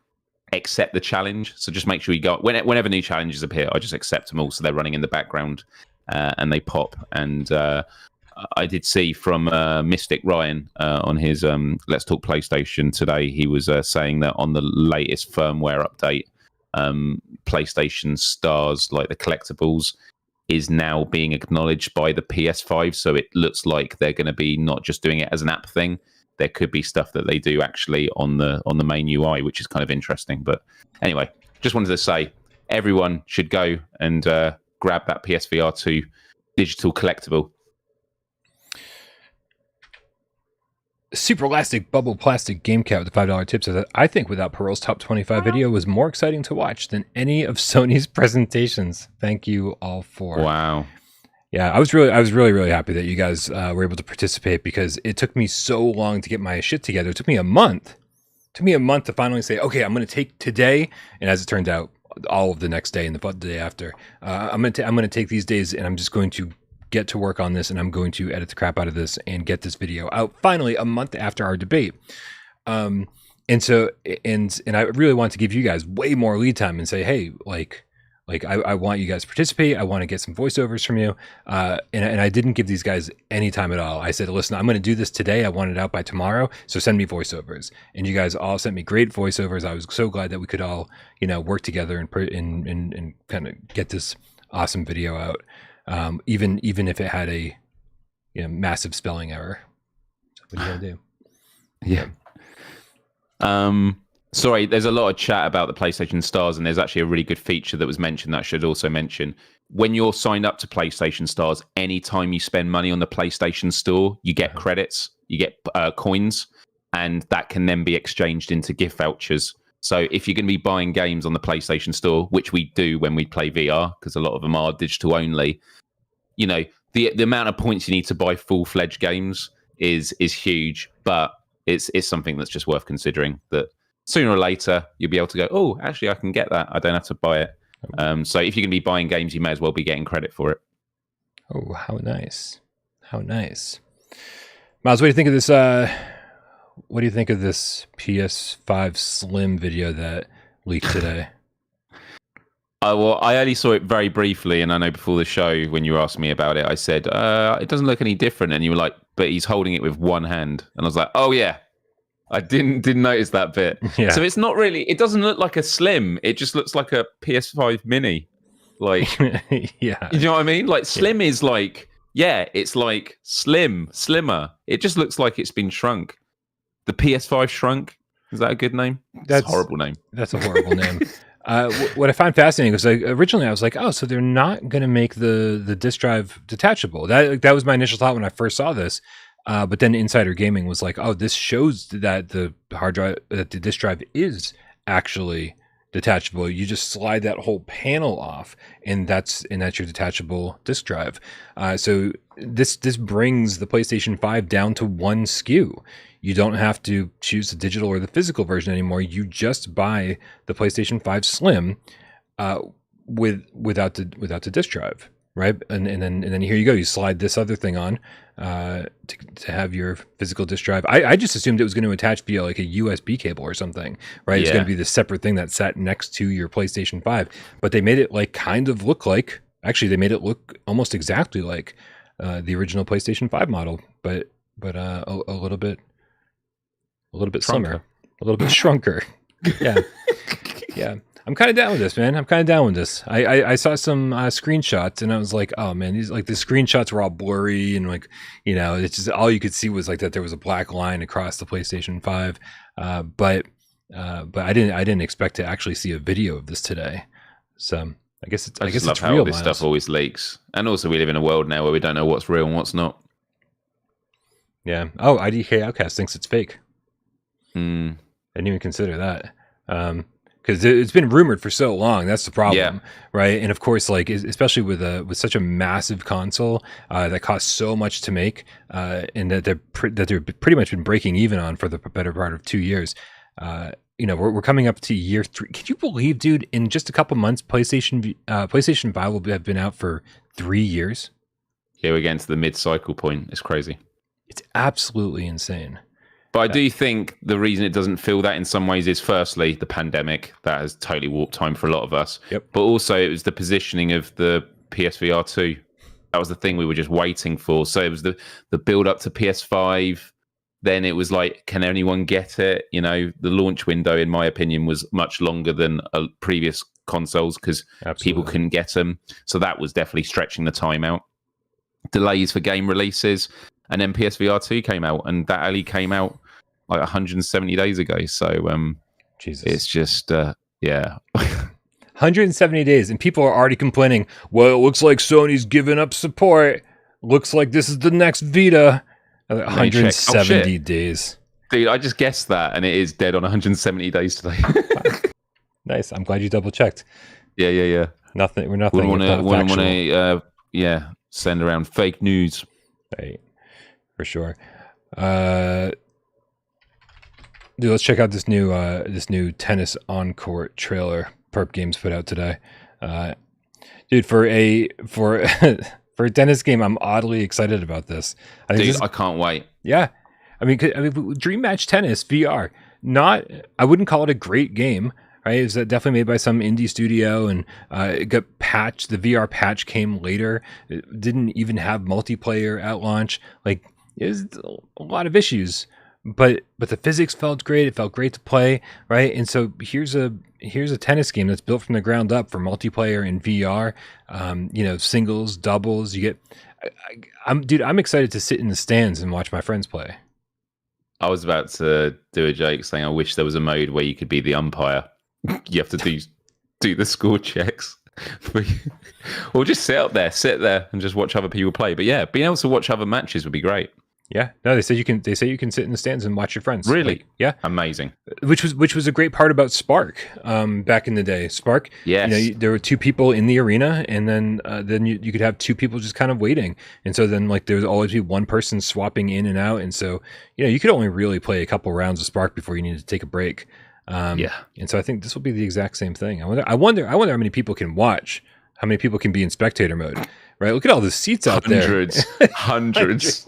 accept the challenge. So just make sure you go whenever new challenges appear. I just accept them all, so they're running in the background and they pop. And I did see from Mystic Ryan on his Let's Talk PlayStation today. He was saying that on the latest firmware update, PlayStation Stars, like the collectibles, is now being acknowledged by the PS5. So it looks like they're going to be not just doing it as an app thing. There could be stuff that they do actually on the main UI, which is kind of interesting. But anyway, just wanted to say everyone should go and grab that PSVR2 digital collectible. Super Elastic Bubble Plastic Gamecat with the $5 tip says that I think without Parole's top 25 video was more exciting to watch than any of Sony's presentations. Thank you all for. Wow. Yeah, I was really happy that you guys were able to participate, because it took me so long to get my shit together. It took me a month. It took me a month to finally say, okay, I'm going to take today, and as it turned out, all of the next day and the day after, I'm going to take these days, and I'm just going to get to work on this, and I'm going to edit the crap out of this and get this video out finally a month after our debate. And I really want to give you guys way more lead time and say, hey, I want you guys to participate. I want to get some voiceovers from you. And I didn't give these guys any time at all. I said, listen, I'm going to do this today. I want it out by tomorrow. So send me voiceovers. And you guys all sent me great voiceovers. I was so glad that we could all, work together and kind of get this awesome video out. Even if it had a massive spelling error. So what are you going to do? Yeah. Sorry, there's a lot of chat about the PlayStation Stars, and there's actually a really good feature that was mentioned that I should also mention. When you're signed up to PlayStation Stars, anytime you spend money on the PlayStation Store, you get credits, you get coins, and that can then be exchanged into gift vouchers. So if you're going to be buying games on the PlayStation Store, which we do when we play VR, because a lot of them are digital only, the amount of points you need to buy full-fledged games is huge, but it's something that's just worth considering, that sooner or later, you'll be able to go, oh, actually, I can get that. I don't have to buy it. So if you're going to be buying games, you may as well be getting credit for it. Oh, how nice. How nice. Myles, what do you think of this? What do you think of this PS5 Slim video that leaked today? Well, I only saw it very briefly, and I know before the show when you asked me about it, I said it doesn't look any different, and you were like, "But he's holding it with one hand," and I was like, "Oh yeah, I didn't notice that bit." Yeah. So it's not really. It doesn't look like a Slim. It just looks like a PS5 Mini. Like, yeah, you know what I mean? Like Slim is like, yeah, it's like slimmer. It just looks like it's been shrunk. The PS5 shrunk. Is that a good name? That's a horrible name. That's a horrible name. What I found fascinating was originally I was like, oh, so they're not going to make the disk drive detachable. That was my initial thought when I first saw this. But then Insider Gaming was like, oh, this shows that the hard drive, that the disk drive is actually detachable. You just slide that whole panel off, and that's your detachable disk drive. So this brings the PlayStation 5 down to one SKU. You don't have to choose the digital or the physical version anymore. You just buy the PlayStation 5 Slim without the disk drive, right? And then here you go. You slide this other thing on to have your physical disk drive. I just assumed it was going to attach via like a USB cable or something, right? It's going to be the separate thing that sat next to your PlayStation 5. But they made it like kind of look like. Actually, they made it look almost exactly like the original PlayStation 5 model, but a little bit. A little bit slimmer, a little bit shrunker. Yeah. Yeah. I'm kind of down with this, man. I'm kind of down with this. I saw some screenshots and I was like, oh man, the screenshots were all blurry and like, it's just all you could see was like that there was a black line across the PlayStation 5. But I didn't expect to actually see a video of this today. So I guess it's how real. This stuff always leaks. And also we live in a world now where we don't know what's real and what's not. Yeah. Oh, IDK Outcast thinks it's fake. I Mm. didn't even consider that. Because it's been rumored for so long. That's the problem, right? And of course, like especially with such a massive console that costs so much to make, and that they've pretty much been breaking even on for the better part of 2 years. We're coming up to year 3. Can you believe, dude? In just a couple months, PlayStation 5 will have been out for 3 years. Yeah, we're getting to the mid-cycle point. It's crazy. It's absolutely insane. But I do think the reason it doesn't feel that in some ways is firstly the pandemic that has totally warped time for a lot of us. Yep. But also it was the positioning of the PSVR2. That was the thing we were just waiting for. So it was the build up to PS5. Then it was like, can anyone get it? The launch window, in my opinion, was much longer than previous consoles because people couldn't get them. So that was definitely stretching the time out. Delays for game releases. And then PSVR2 came out, and that only came out like 170 days ago. So Jesus. It's just, 170 days, and people are already complaining, well, it looks like Sony's giving up support. Looks like this is the next Vita. 170 days. Dude, I just guessed that, and it is dead on 170 days today. Nice. I'm glad you double-checked. Yeah. We're nothing. Wouldn't want to, send around fake news. Right. For sure. Dude, let's check out this new tennis on-court trailer Perp Games put out today. Dude, for a tennis game, I'm oddly excited about this. I can't wait. Yeah. I mean, Dream Match Tennis VR. I wouldn't call it a great game, right? It was definitely made by some indie studio, and it got patched. The VR patch came later. It didn't even have multiplayer at launch. Like, there's a lot of issues, but the physics felt great. It felt great to play, right? And so here's a tennis game that's built from the ground up for multiplayer in VR. Singles, doubles. You get. I'm excited to sit in the stands and watch my friends play. I was about to do a joke saying I wish there was a mode where you could be the umpire. You have to do the score checks. Or just sit there and just watch other people play. But yeah, being able to watch other matches would be great. Yeah, no, they say you can sit in the stands and watch your friends. Really? Like, yeah, amazing. Which was a great part about Spark. Back in the day, Spark. Yes. There were 2 people in the arena, and then you could have 2 people just kind of waiting, and so then like there would always be one person swapping in and out, and so you could only really play a couple rounds of Spark before you needed to take a break. And so I think this will be the exact same thing. I wonder how many people can watch. How many people can be in spectator mode? Right, look at all the seats out there. Hundreds.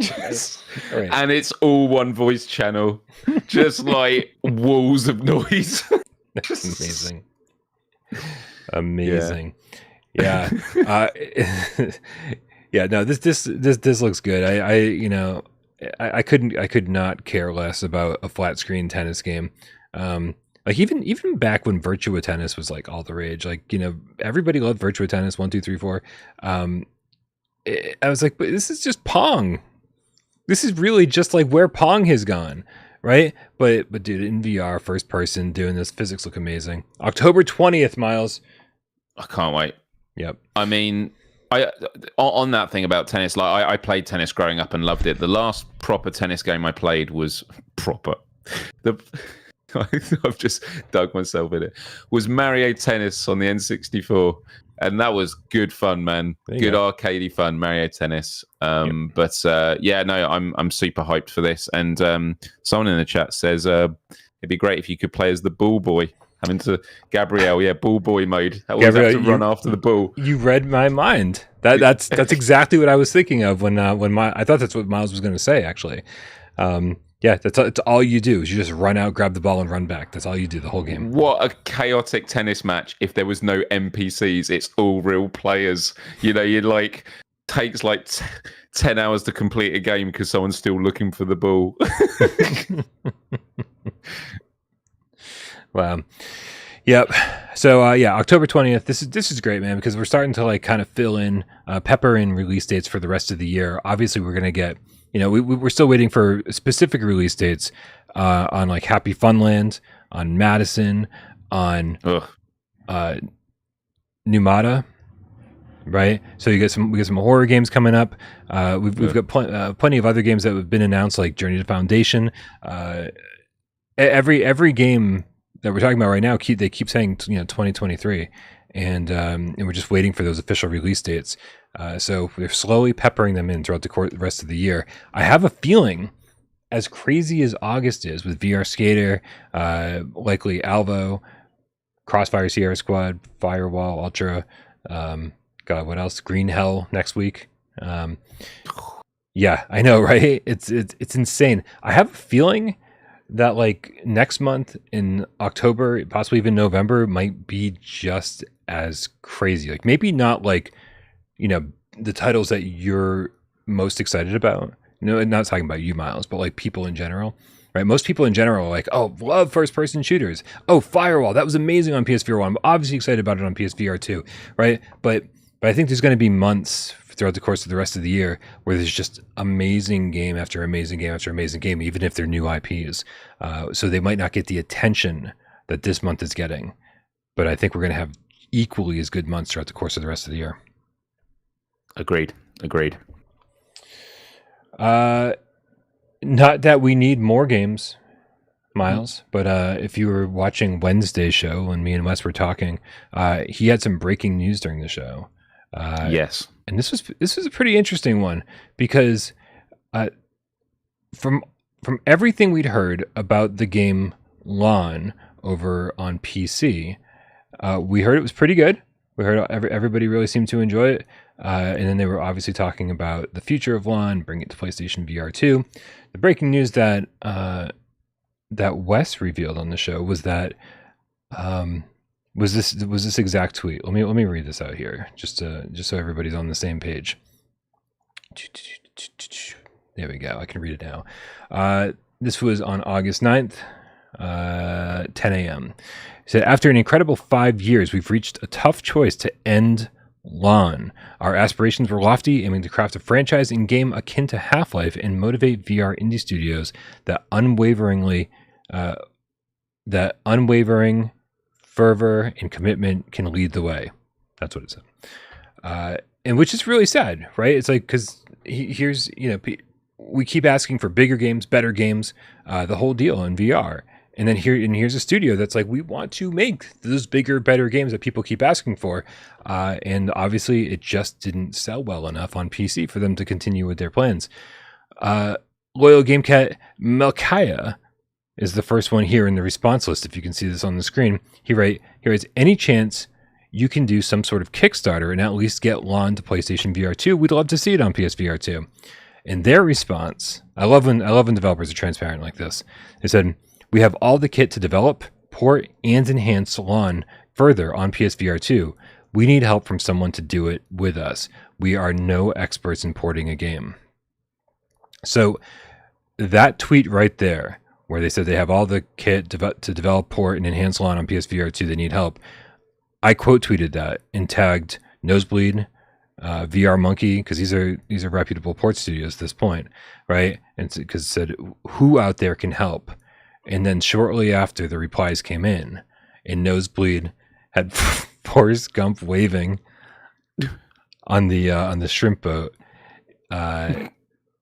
Right. And it's all one voice channel, just like walls of noise. Amazing. Amazing. Yeah. Yeah, no, this looks good. I could not care less about a flat screen tennis game. Like even back when Virtua Tennis was like all the rage, like, everybody loved Virtua Tennis 1, 2, 3, 4. I was like, but this is just Pong. This is really just like where Pong has gone, right? But dude, in VR, first person doing this, physics look amazing. October 20th, Myles. I can't wait. Yep. I mean, on that thing about tennis, like I played tennis growing up and loved it. The last proper tennis game I played was proper. I've just dug myself in it. Was Mario Tennis on the N64, and that was good fun, man. Good arcadey fun, Mario Tennis. Yep. But yeah, no, I'm super hyped for this. And someone in the chat says it'd be great if you could play as the ball boy. Having to Gabrielle, ball boy mode. I always have to run after the ball. You read my mind. That's exactly what I was thinking of when I thought that's what Myles was going to say. Actually, yeah, that's all you do is you just run out, grab the ball, and run back. That's all you do the whole game. What a chaotic tennis match! If there was no NPCs, it's all real players. You like takes like 10 hours to complete a game because someone's still looking for the ball. Wow. Yep. So yeah, October 20th. This is great, man, because we're starting to like kind of fill in, pepper in release dates for the rest of the year. Obviously, we're gonna get, we're still waiting for specific release dates on like Happy Funland, on Madison, on Numata. Right. So we get some horror games coming up. We've got plenty of other games that have been announced, like Journey to Foundation. Every game that we're talking about right now, they keep saying 2023, and we're just waiting for those official release dates. So we're slowly peppering them in throughout the rest of the year. I have a feeling, as crazy as August is with VR Skater, likely Alvo, Crossfire Sierra Squad, Firewall Ultra, God, what else? Green Hell next week. Yeah, I know, right? It's insane. I have a feeling that like next month in October, possibly even November, might be just as crazy. Like maybe not like, the titles that you're most excited about. Not talking about you, Myles, but like people in general, right? Most people in general are like, oh, love first-person shooters. Oh, Firewall, that was amazing on PSVR1. I'm obviously excited about it on PSVR2, right? But I think there's going to be months throughout the course of the rest of the year where there's just amazing game after amazing game after amazing game, even if they're new IPs. So they might not get the attention that this month is getting, but I think we're going to have equally as good months throughout the course of the rest of the year. Agreed. Not that we need more games, Myles, but if you were watching Wednesday's show when me and Wes were talking, he had some breaking news during the show. Yes. And this was a pretty interesting one because from everything we'd heard about the game Lonn over on PC, we heard it was pretty good. We heard everybody really seemed to enjoy it. And then they were obviously talking about the future of Lonn, bring it to PlayStation VR2. The breaking news that Wes revealed on the show was that was this exact tweet. Let me read this out here just so everybody's on the same page. There we go. I can read it now. This was on August 9th, 10 a.m. He said, after an incredible 5 years, we've reached a tough choice to end Lonn. Our aspirations were lofty, aiming to craft a franchise and game akin to Half-Life and motivate VR indie studios that unwavering fervor and commitment can lead the way. That's what it said. And which is really sad, right? It's like, because here's, we keep asking for bigger games, better games, the whole deal in VR. And then here's a studio that's like, we want to make those bigger, better games that people keep asking for. And obviously it just didn't sell well enough on PC for them to continue with their plans. Loyal GameCat Melkaya is the first one here in the response list. If you can see this on the screen, he writes, any chance you can do some sort of Kickstarter and at least get Lonn to PlayStation VR2? We'd love to see it on PSVR2. And their response, I love when developers are transparent like this. They said, we have all the kit to develop, port and enhance Lonn further on PSVR2, we need help from someone to do it with us. We are no experts in porting a game. So that tweet right there, where they said they have all the kit to develop, port, and enhance Lonn on PSVR2, they need help. I quote tweeted that and tagged Nosebleed, VR Monkey, because these are reputable port studios at this point, right? And because it said, who out there can help? And then shortly after, the replies came in, and Nosebleed had Forrest Gump waving on the shrimp boat,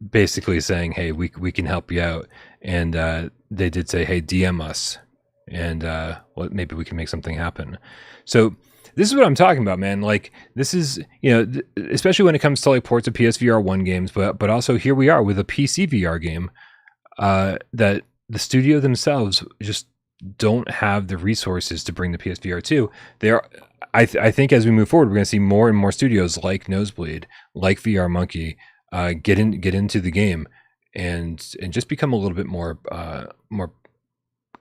basically saying, "Hey, we can help you out." And they did say, "Hey, DM us, and well, maybe we can make something happen." So this is what I'm talking about, man. Like, this is, especially when it comes to like ports of PSVR1 games, but also here we are with a PC VR game that the studio themselves just don't have the resources to bring the PSVR2. I think as we move forward, we're going to see more and more studios like Nosebleed, like VR Monkey, get into the game and just become a little bit more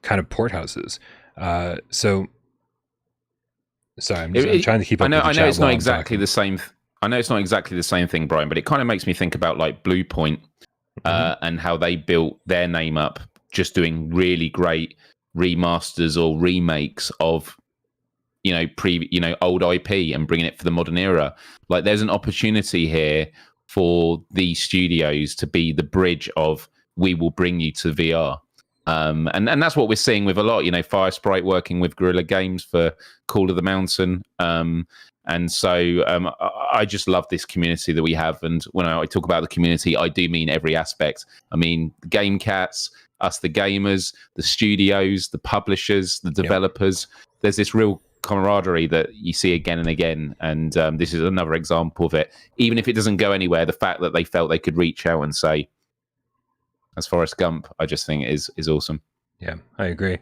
kind of port houses. So sorry, I'm trying to keep up. I know it's not exactly the same. I know it's not exactly the same thing, Brian, but it kind of makes me think about like Bluepoint and how they built their name up just doing really great remasters or remakes of old IP and bringing it for the modern era. Like, there's an opportunity here for these studios to be the bridge of, we will bring you to VR. And that's what we're seeing with a lot, Fire Sprite working with Guerrilla Games for Call of the Mountain. And so I just love this community that we have. And when I talk about the community, I do mean every aspect. I mean, Gamecats, us, the gamers, the studios, the publishers, the developers. Yep. There's this real camaraderie that you see again and again. And this is another example of it. Even if it doesn't go anywhere, the fact that they felt they could reach out and say, as Forrest Gump, I just think is awesome. Yeah, I agree.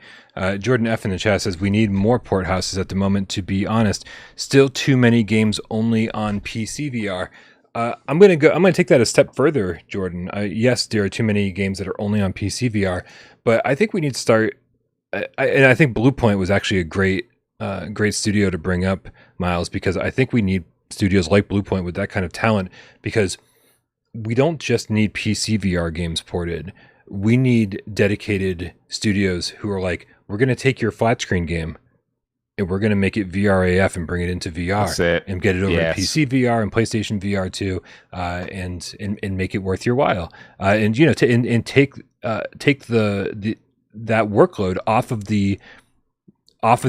Jordan F in the chat says, we need more port houses at the moment, to be honest. Still too many games only on PC VR. I'm gonna take that a step further, Jordan. Yes, there are too many games that are only on PC VR, but I think we need to start. And I think Bluepoint was actually a great studio to bring up, Myles, because I think we need studios like Bluepoint with that kind of talent, because we don't just need PC VR games ported. We need dedicated studios who are like, we're going to take your flat screen game and we're going to make it VRAF and bring it into VR and get it over to PC VR and PlayStation VR2 and make it worth your while. And take that workload off of the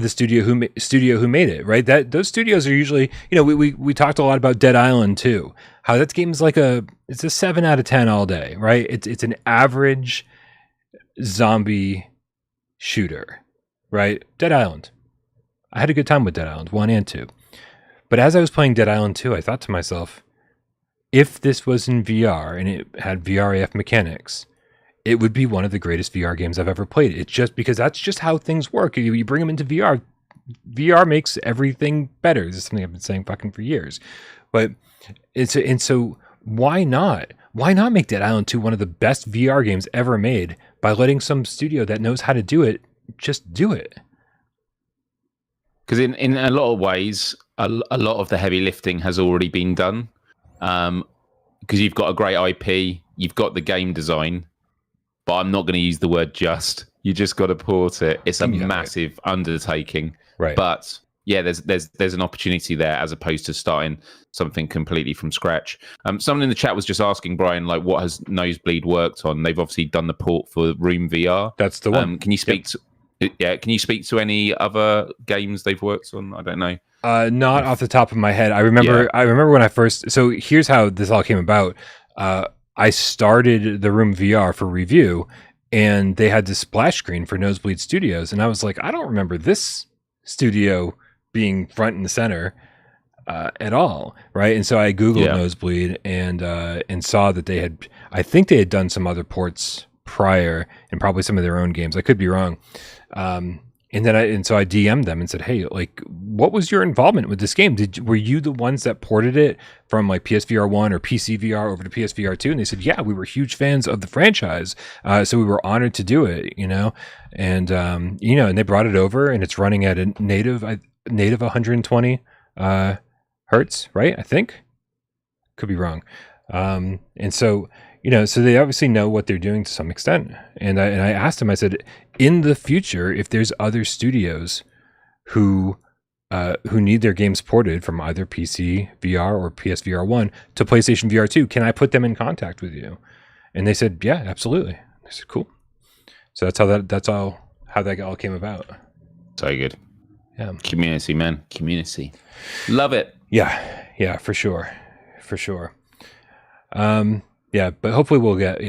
studio who made it, right? That those studios are usually, we talked a lot about Dead Island too. How that game is it's a 7 out of 10 all day, right? It's an average zombie shooter, right? Dead Island. I had a good time with Dead Island 1 and 2. But as I was playing Dead Island 2, I thought to myself, if this was in VR and it had VRAF mechanics, it would be one of the greatest VR games I've ever played. It's just because that's just how things work. You bring them into VR. VR makes everything better. This is something I've been saying fucking for years. But so why not? Why not make Dead Island 2 one of the best VR games ever made by letting some studio that knows how to do it just do it? Because in a lot of ways, a lot of the heavy lifting has already been done. Because you've got a great IP, you've got the game design, but I'm not going to use the word just. You just got to port it. It's a massive undertaking. Right. But yeah, there's an opportunity there as opposed to starting something completely from scratch. Someone in the chat was just asking Brian, like, what has Nosebleed worked on? They've obviously done the port for Room VR. That's the one. Can you speak can you speak to any other games they've worked on? I don't know. Not off the top of my head. I remember when I first. So here's how this all came about. I started the Room VR for review, and they had this splash screen for Nosebleed Studios, and I was like, I don't remember this studio being front and center at all, right? And so I googled Nosebleed and saw that I think they had done some other ports prior and probably some of their own games. I could be wrong. And so I DM'd them and said, "Hey, like, what was your involvement with this game? Were you the ones that ported it from like PSVR1 or PCVR over to PSVR2?" And they said, "Yeah, we were huge fans of the franchise, so we were honored to do it, you know." And and they brought it over, and it's running at a native 120 hertz, right? I think, could be wrong. And so so they obviously know what they're doing to some extent. And I asked him, I said, in the future, if there's other studios who need their games ported from either PC VR or PSVR1 to PlayStation VR2, can I put them in contact with you? And they said, yeah, absolutely. I said, cool. So that's how that all came about. So good. Yeah. Community, man. Community. Love it. Yeah, for sure. Yeah, but hopefully we'll get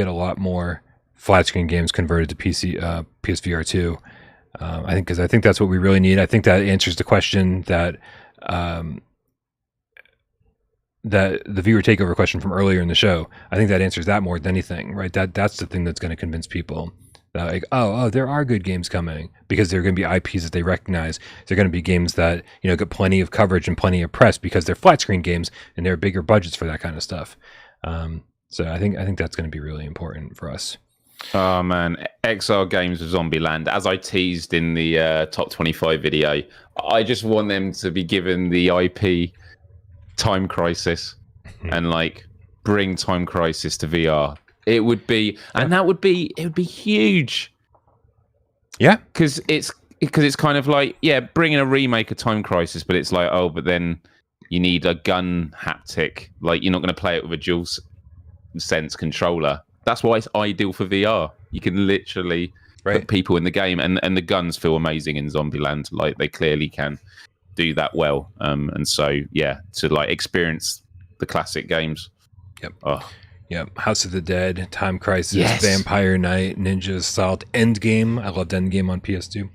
a lot more flat screen games converted to PSVR2. I think that's what we really need. I think that answers the question that the viewer takeover question from earlier in the show. I think that answers that more than anything, right? That's the thing that's going to convince people that, like, oh, there are good games coming, because they're going to be IPs that they recognize. They're going to be games that get plenty of coverage and plenty of press because they're flat screen games and there are bigger budgets for that kind of stuff. So I think that's going to be really important for us. Oh man, XR Games of Zombieland, as I teased in the top 25 video, I just want them to be given the IP Time Crisis and like bring Time Crisis to VR. It would be, and it would be huge. Yeah, because it's kind of like, yeah, bringing a remake of Time Crisis, but it's like, oh, but then you need a gun haptic. Like, you're not going to play it with a dual sense controller. That's why it's ideal for VR. You can literally put people in the game, and the guns feel amazing in Zombieland. Like, they clearly can do that well. And so, yeah, to like experience the classic games. Yep. Oh. Yep. House of the Dead, Time Crisis, Vampire Knight, Ninja Assault, Endgame. I loved Endgame on PS2.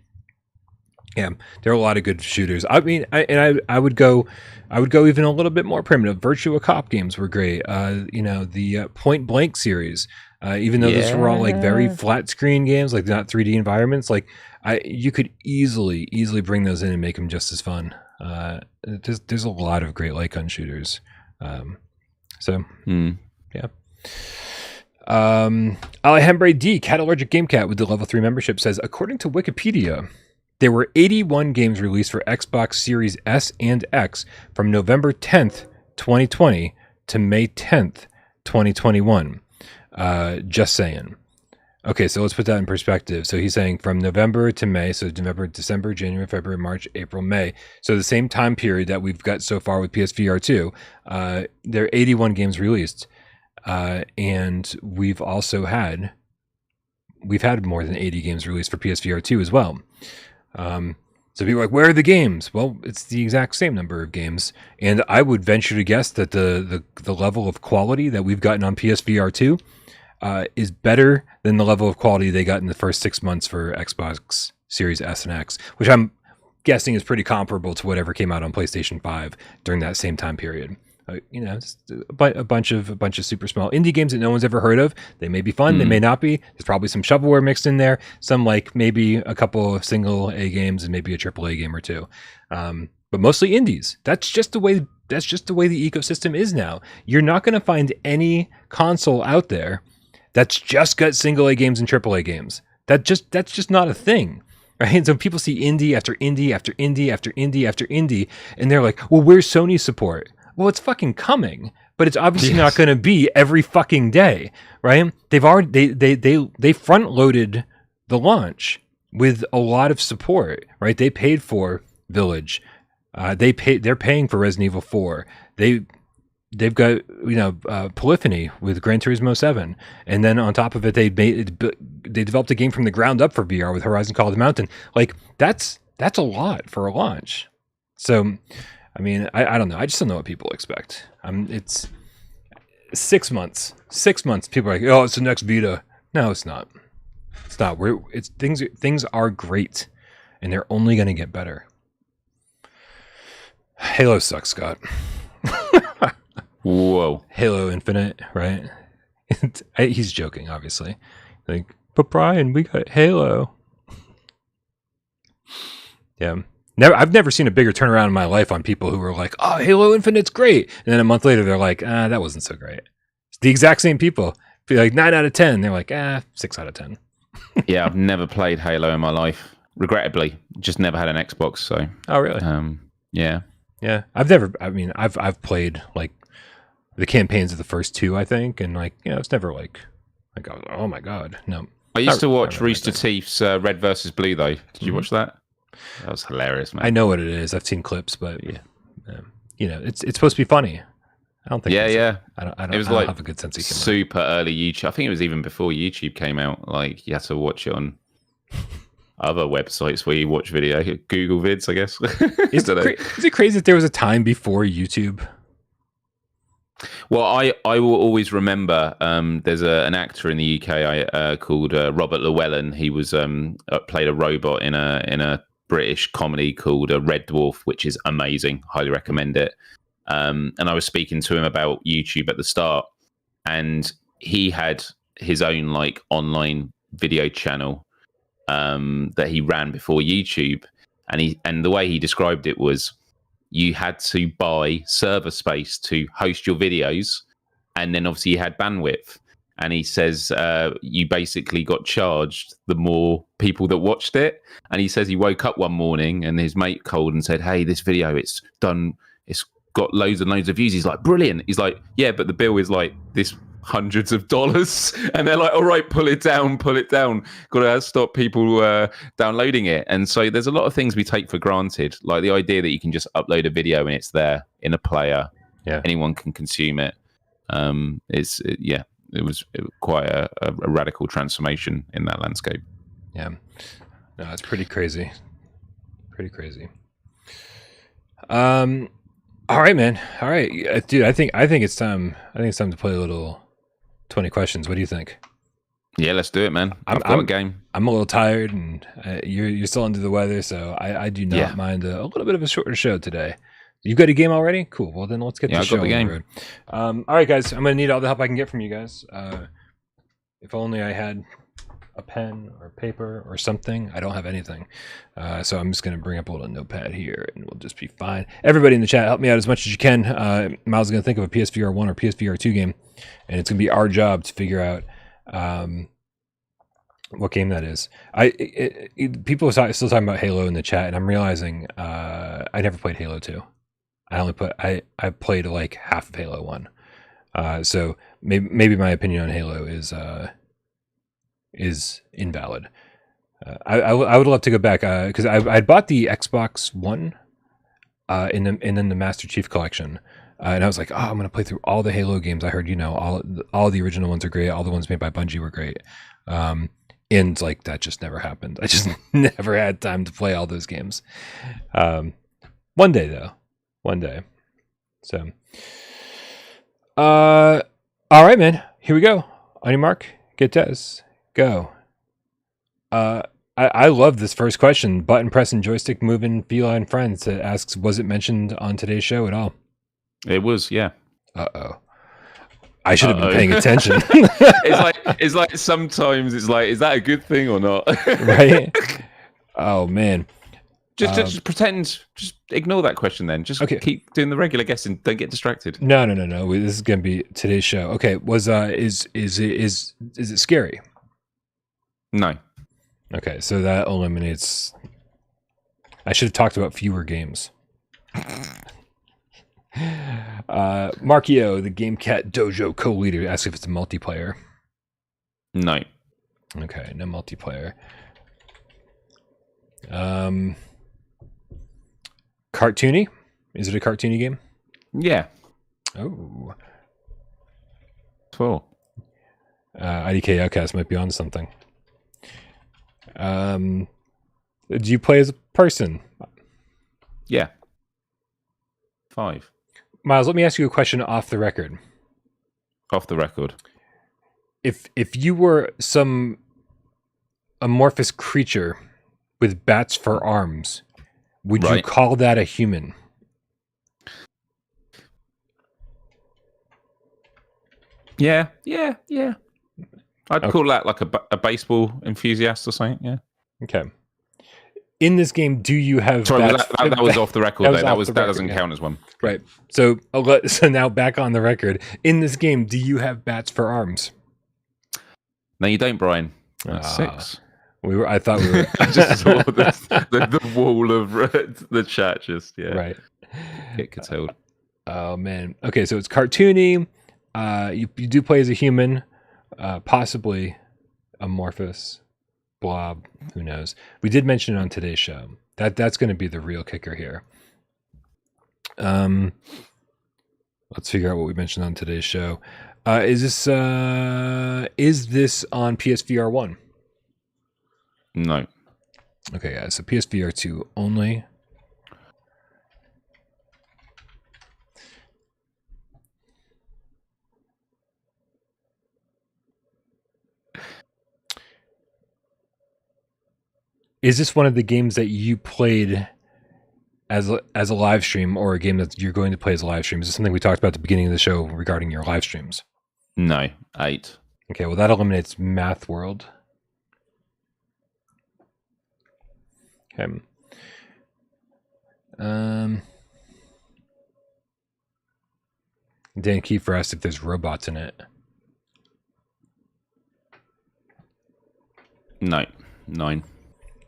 Yeah, there are a lot of good shooters. I mean, I would go even a little bit more primitive. Virtua Cop games were great. The Point Blank series. Even though those were all like very flat screen games, like not 3D environments, like you could easily bring those in and make them just as fun. There's a lot of great light gun shooters. Yeah. Alejandro D, Cat Allergic Game Cat with the level 3 membership says, according to Wikipedia, there were 81 games released for Xbox Series S and X from November 10th, 2020 to May 10th, 2021. Just saying. Okay, so let's put that in perspective. So he's saying from November to May, so November, December, January, February, March, April, May. So the same time period that we've got so far with PSVR2, there are 81 games released. And we've had more than 80 games released for PSVR2 as well. So people are like, where are the games? Well, it's the exact same number of games. And I would venture to guess that the level of quality that we've gotten on PSVR2 is better than the level of quality they got in the first 6 months for Xbox Series S and X, which I'm guessing is pretty comparable to whatever came out on PlayStation 5 during that same time period. Just a bunch of super small indie games that no one's ever heard of. They may be fun, they may not be. There's probably some shovelware mixed in there. Some like maybe a couple of single A games and maybe a triple A game or two. But mostly indies. That's just the way the ecosystem is now. You're not going to find any console out there that's just got single A games and triple A games. That's just not a thing. Right? And so people see indie after indie after indie after indie after indie, and they're like, well, where's Sony's support? Well, it's fucking coming, but it's obviously not going to be every fucking day, right? They've already they front loaded the launch with a lot of support, right? They paid for Village, they're paying for Resident Evil 4. They've got Polyphony with Gran Turismo 7, and then on top of it, they developed a game from the ground up for VR with Horizon Call of the Mountain. Like that's a lot for a launch. So. I mean, I don't know. I just don't know what people expect. It's 6 months. 6 months. People are like, oh, it's the next Vita. No, it's not. It's not. Things are great, and they're only going to get better. Halo sucks, Scott. Whoa. Halo Infinite, right? He's joking, obviously. Like, but Brian, we got Halo. Yeah. I've never seen a bigger turnaround in my life on people who were like, "Oh, Halo Infinite's great," and then a month later they're like, "That wasn't so great." It's the exact same people. Be like 9 out of 10. They're like, 6 out of 10. Yeah, I've never played Halo in my life. Regrettably, just never had an Xbox. So. Oh, really? Yeah. Yeah. I've played like the campaigns of the first 2, I think, and like, it's never like, oh my god, no. I used to watch Rooster Teeth's Red versus Blue, though. Did you watch that? That was hilarious, man. I know what it is. I've seen clips, but it's supposed to be funny. I don't think. Yeah. I don't have a good sense of humor. Super early YouTube. I think it was even before YouTube came out. Like you had to watch it on other websites where you watch video, Google vids, I guess. Is it crazy that there was a time before YouTube? Well, I will always remember. There's an actor in the UK called Robert Llewellyn. He was played a robot in a British comedy called Red Dwarf, which is amazing. Highly recommend it. And I was speaking to him about YouTube at the start, and he had his own like online video channel that he ran before YouTube, and the way he described it was you had to buy server space to host your videos, and then obviously you had bandwidth. And he says you basically got charged the more people that watched it. And he says he woke up one morning and his mate called and said, "Hey, this video, it's got loads and loads of views." He's like, "Brilliant." He's like, "Yeah, but the bill is like this hundreds of dollars." And they're like, "All right, pull it down. Got to stop people downloading it." And so there's a lot of things we take for granted, like the idea that you can just upload a video and it's there in a player. Yeah, anyone can consume it. It was quite a radical transformation in that landscape. Yeah, no, it's pretty crazy. Pretty crazy. All right, man. All right, dude. I think it's time. I think it's time to play a little 20 questions. What do you think? Yeah, let's do it, man. I've got a game. I'm a little tired, and you're still under the weather, so I do not mind a little bit of a shorter show today. You got a game already? Cool. Well, then let's get the show on the road. All right, guys. I'm going to need all the help I can get from you guys. If only I had a pen or paper or something. I don't have anything. So I'm just going to bring up a little notepad here, and we'll just be fine. Everybody in the chat, help me out as much as you can. Myles is going to think of a PSVR 1 or PSVR2 game, and it's going to be our job to figure out what game that is. People are still talking about Halo in the chat, and I'm realizing I never played Halo 2. I played like half of Halo 1. So maybe my opinion on Halo is invalid. I would love to go back because I bought the Xbox One and then the Master Chief Collection, and I was like, oh, I'm gonna play through all the Halo games. I heard all the original ones are great. All the ones made by Bungie were great. And like that just never happened. I just never had time to play all those games. One day though. One day. So, all right, man. Here we go. On your mark, get this, go. I love this first question. Button pressing, joystick moving, feline friends. That asks, was it mentioned on today's show at all? It was, yeah. Uh-oh. I should have been paying attention. it's like sometimes it's like, is that a good thing or not? Right? Oh man. Just pretend. Just ignore that question. Then just keep doing the regular guessing. Don't get distracted. No. This is gonna be today's show. Okay. Was is it scary? No. Okay, so that eliminates. I should have talked about fewer games. Markio, the GameCat Dojo co-leader, asks if it's a multiplayer. No. Okay, no multiplayer. Cartoony? Is it a cartoony game? Yeah. Oh. Cool. IDK Outcast might be on something. Do you play as a person? Yeah. 5. Myles, let me ask you a question off the record. Off the record. If you were some amorphous creature with bats for arms, would you call that a human? Yeah. I'd call that like a baseball enthusiast or something, yeah. Okay. in this game, do you have? Sorry, bats? that was off the record. That doesn't yeah. count as one. Right. So now back on the record. In this game, do you have bats for arms? No, you don't, Brian. That's 6. I thought we were. I just saw the wall of the chat. Just right. Get curtailed. Oh man. Okay, so it's cartoony. You do play as a human, possibly amorphous blob. Who knows? We did mention it on today's show. That's going to be the real kicker here. Let's figure out what we mentioned on today's show. Is this on PSVR 1? No. Okay, guys. So PSVR2 only. Is this one of the games that you played as a live stream, or a game that you're going to play as a live stream? Is this something we talked about at the beginning of the show regarding your live streams? No, 8. Okay, well that eliminates Math World. Okay. Dan Kiefer asked if there's robots in it. No, 9.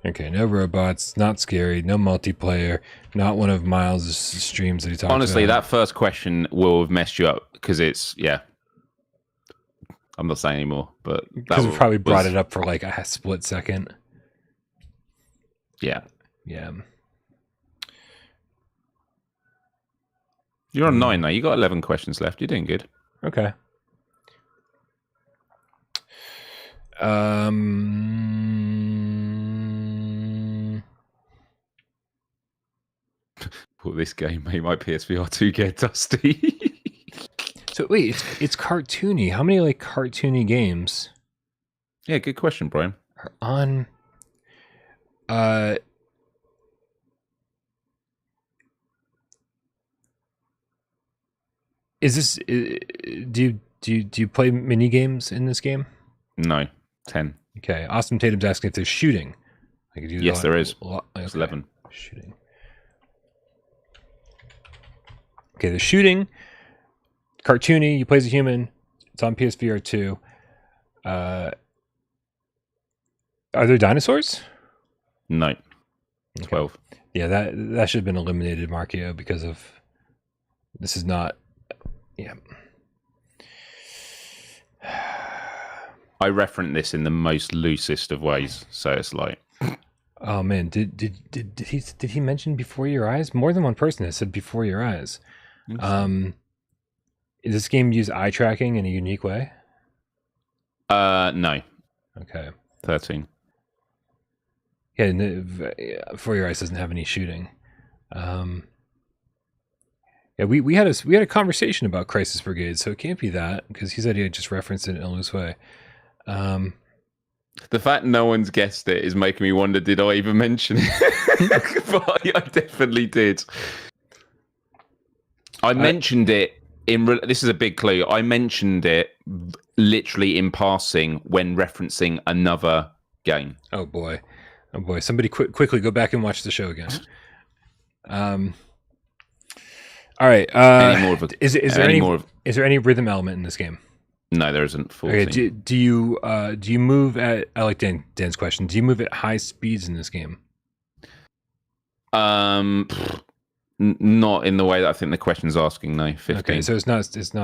Okay, no robots, not scary, no multiplayer, not one of Myles' streams that he talked about. Honestly, that first question will have messed you up because it's, I'm not saying anymore, but because we probably brought it up for like a split second. Yeah. Yeah. You're on 9 now. You got 11 questions left. You're doing good. Okay. Well, this game made my PSVR2 get dusty. So wait, it's cartoony. How many like cartoony games? Yeah, good question, Brian. Are on. Is this? Do you play mini games in this game? No, 10. Okay. Awesome Tatum's asking if there's shooting. Yes, there is. Okay. It's 11. Shooting. Okay, the shooting. Cartoony. You play as a human. It's on PSVR 2. Are there dinosaurs? No. 12. Okay. Yeah, that should have been eliminated, Markio, because of this is not. Yeah. I reference this in the most loosest of ways, so it's like. Oh man, did he mention before your eyes? More than one person has said before your eyes. Does this game use eye tracking in a unique way? No. Okay. 13. Yeah, before your eyes doesn't have any shooting. Yeah, we had a conversation about Crisis Brigade, so it can't be that because he said he had just referenced it in a loose way. The fact no one's guessed it is making me wonder, did I even mention it? But I definitely did. I mentioned it this is a big clue. I mentioned it literally in passing when referencing another game. Oh boy. Somebody quickly go back and watch the show again. All right. Is there any rhythm element in this game? No, there isn't. 14. Okay, do you move at? I like Dan's question. Do you move at high speeds in this game? Not in the way that I think the question's asking. No, 15. Okay, so it's not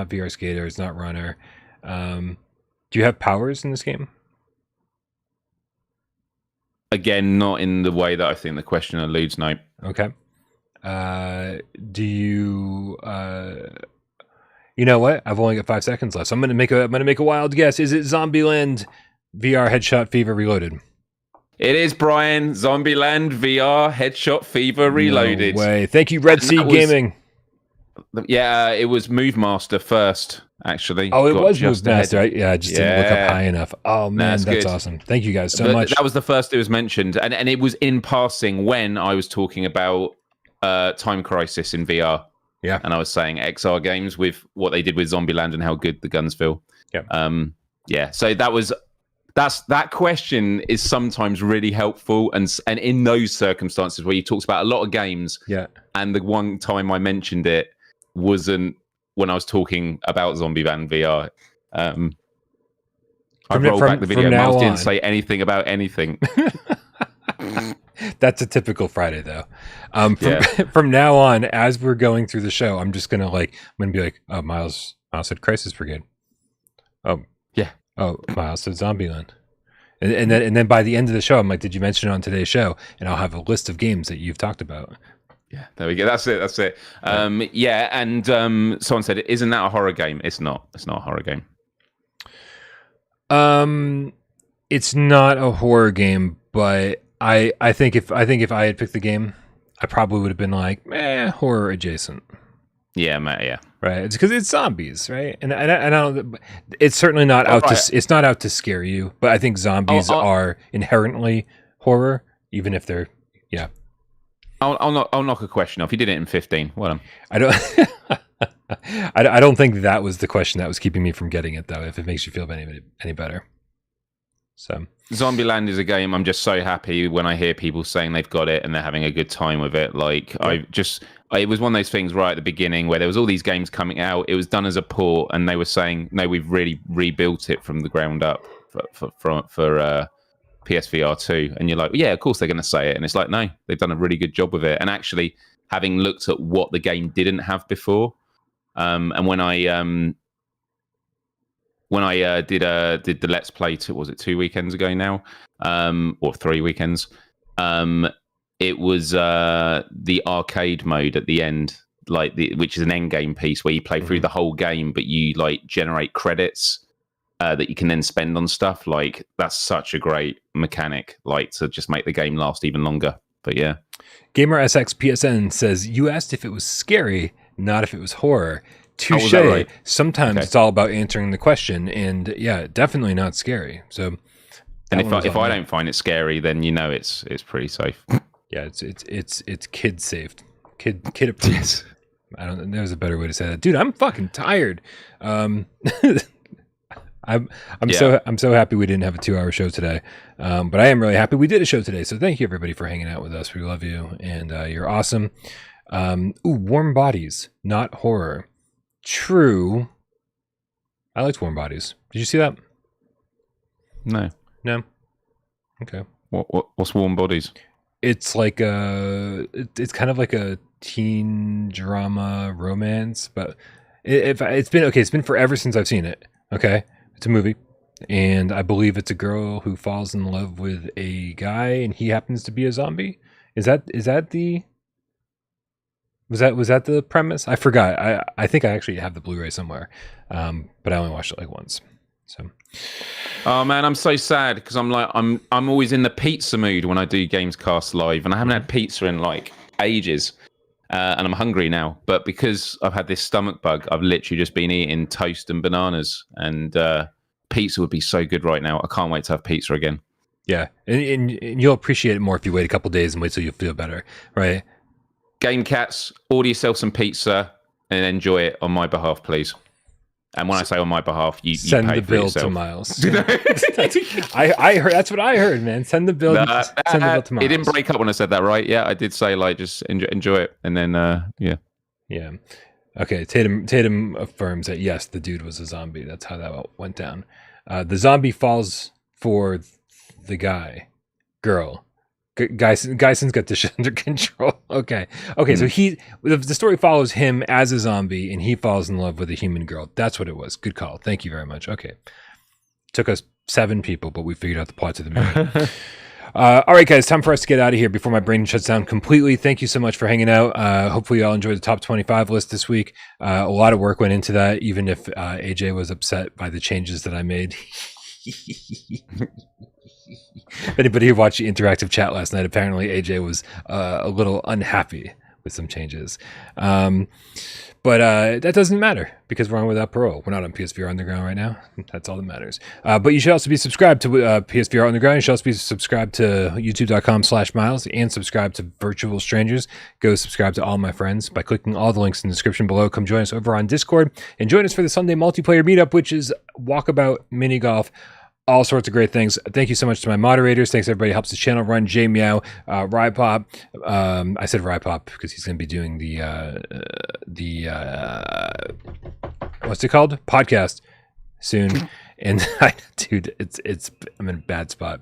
VR Skater. It's not Runner. Do you have powers in this game? Again, not in the way that I think the question alludes. No. Okay. Do you? You know what? I've only got 5 seconds left, so I'm gonna make a wild guess. Is it Zombieland VR Headshot Fever Reloaded? It is, Brian. Zombieland VR Headshot Fever Reloaded. No way. Thank you, Red Sea Gaming. Yeah, it was Move Master first, actually. Oh, it was Move Master. Right? Yeah, I just didn't look up high enough. Oh man, that's awesome. Thank you guys so much. That was the first it was mentioned, and it was in passing when I was talking about Time Crisis in VR. Yeah, and I was saying XR games with what they did with Zombieland and how good the guns feel. Yeah, yeah. So that was that question is sometimes really helpful, and in those circumstances where you talked about a lot of games, and the one time I mentioned it wasn't when I was talking about Zombieland VR. I rolled back the video. Myles didn't say anything about anything. That's a typical Friday, though. From now on, as we're going through the show, I'm just gonna be like, oh, Myles said Crisis Brigade. Oh, yeah. Oh, Myles said Zombieland. And then by the end of the show, I'm like, did you mention it on today's show? And I'll have a list of games that you've talked about. Yeah, there we go. That's it. And someone said, isn't that a horror game? It's not. It's not a horror game. It's not a horror game, but I think if I had picked the game, I probably would have been like, horror adjacent. Yeah, yeah. Right. It's because it's zombies, right? And I don't. It's certainly not out to. It's not out to scare you, but I think zombies are inherently horror, even if they're. Yeah. I'll knock a question off. You did it in 15. Well done. I don't. I don't think that was the question that was keeping me from getting it, though. If it makes you feel any better. So Zombieland is a game I'm just so happy when I hear people saying they've got it and they're having a good time with it. Like it was one of those things right at the beginning where there was all these games coming out. It was done as a port, and they were saying, no, we've really rebuilt it from the ground up for PSVR2. And you're like, yeah, of course they're going to say it. And it's like, no, they've done a really good job with it. And actually, having looked at what the game didn't have before, and when I did the Let's Play, was it 2 weekends ago now, or 3 weekends? It was the arcade mode at the end, which is an end game piece where you play through the whole game, but you generate credits that you can then spend on stuff. Like, that's such a great mechanic, to just make the game last even longer. But yeah, Gamer SX PSN says, you asked if it was scary, not if it was horror. Touche. Right? Sometimes it's all about answering the question, and yeah, definitely not scary. So, and if I don't find it scary, then it's pretty safe. Yeah, it's kid safe, kid approved. Yes. I don't. There's a better way to say that, dude. I'm fucking tired. I'm so happy we didn't have a 2-hour show today, but I am really happy we did a show today. So thank you everybody for hanging out with us. We love you, and you're awesome. Warm Bodies, not horror. True. I liked Warm Bodies. Did you see that? No. Okay. What's Warm Bodies? It's like it's kind of like a teen drama romance, but it's been forever since I've seen it. Okay, it's a movie, and I believe it's a girl who falls in love with a guy, and he happens to be a zombie. Was that the premise? I forgot. I think I actually have the Blu-ray somewhere, but I only watched it once. So, oh man, I'm so sad because I'm always in the pizza mood when I do Gamescast live, and I haven't had pizza in ages, and I'm hungry now. But because I've had this stomach bug, I've literally just been eating toast and bananas, and pizza would be so good right now. I can't wait to have pizza again. Yeah, and you'll appreciate it more if you wait a couple days and wait till you feel better, right? Gamecats, order yourself some pizza and enjoy it on my behalf, please. And when I say on my behalf, you send pay the bill for to Myles. I heard. That's what I heard, man. Send the bill. Send the bill to Myles. It didn't break up when I said that, right? Yeah, I did say just enjoy it, and then yeah. Okay, Tatum affirms that yes, the dude was a zombie. That's how that went down. The zombie falls for the girl. Geison's got this shit under control. Okay. So the story follows him as a zombie, and he falls in love with a human girl. That's what it was. Good call. Thank you very much. Okay. Took us 7 people, but we figured out the plot to the movie. All right, guys, time for us to get out of here before my brain shuts down completely. Thank you so much for hanging out. Hopefully you all enjoyed the top 25 list this week. A lot of work went into that, even if AJ was upset by the changes that I made. If anybody who watched the interactive chat last night, apparently AJ was a little unhappy with some changes. But that doesn't matter because we're on without Parole. We're not on PSVR Underground right now. That's all that matters. But you should also be subscribed to PSVR Underground. You should also be subscribed to youtube.com/Myles and subscribe to Virtual Strangers. Go subscribe to all my friends by clicking all the links in the description below. Come join us over on Discord and join us for the Sunday multiplayer meetup, which is Walkabout Mini Golf all sorts of great things. Thank you so much to my moderators. Thanks everybody who helps the channel run. J Meow, Rypop. I said Rypop because he's going to be doing the what's it called? Podcast soon. And dude, I'm in a bad spot.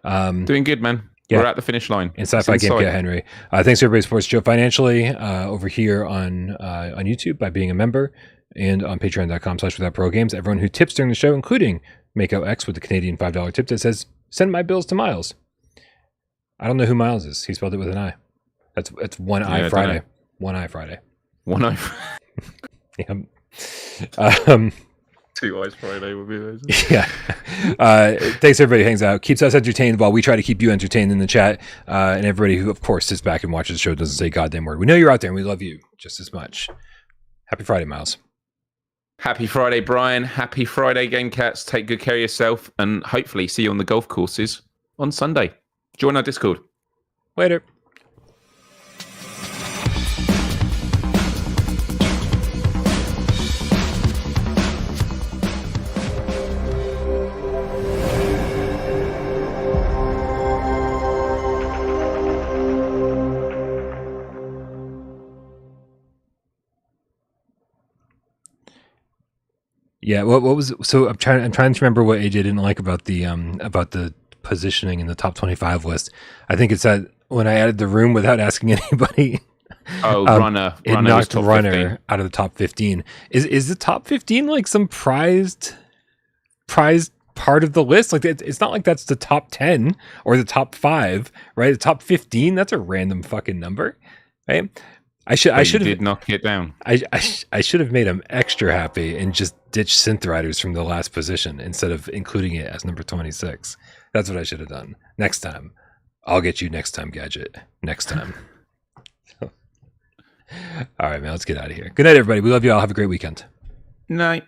Doing good, man. Yeah. We're at the finish line. And Sci-Fi Gamecat Henry. Thanks everybody who supports Joe financially over here on YouTube by being a member and on patreon.com/withoutprogames. Everyone who tips during the show, including Mako X with the Canadian $5 tip that says, send my bills to Myles. I don't know who Myles is. He spelled it with an I. That's one eye Friday. One eye Friday. One eye. Yep. 2 eyes Friday would be amazing. Yeah. Thanks everybody who hangs out. Keeps us entertained while we try to keep you entertained in the chat. And everybody who, of course, sits back and watches the show doesn't say a goddamn word. We know you're out there and we love you just as much. Happy Friday, Myles. Happy Friday, Brian. Happy Friday, Gamecats. Take good care of yourself and hopefully see you on the golf courses on Sunday. Join our Discord. Later. Yeah, what was so? I'm trying to remember what AJ didn't like about the positioning in the top 25 list. I think it's that when I added the room without asking anybody. Oh, runner! It knocked runner out of the top 15. Is the top 15 like some prized part of the list? Like it's not like that's the top 10 or the top 5, right? The top 15, that's a random fucking number, right? I should have knock it down. I should have made him extra happy and just ditched Synth Riders from the last position instead of including it as number 26. That's what I should have done. Next time. I'll get you next time, Gadget. Next time. All right, man. Let's get out of here. Good night, everybody. We love you all. Have a great weekend. Night.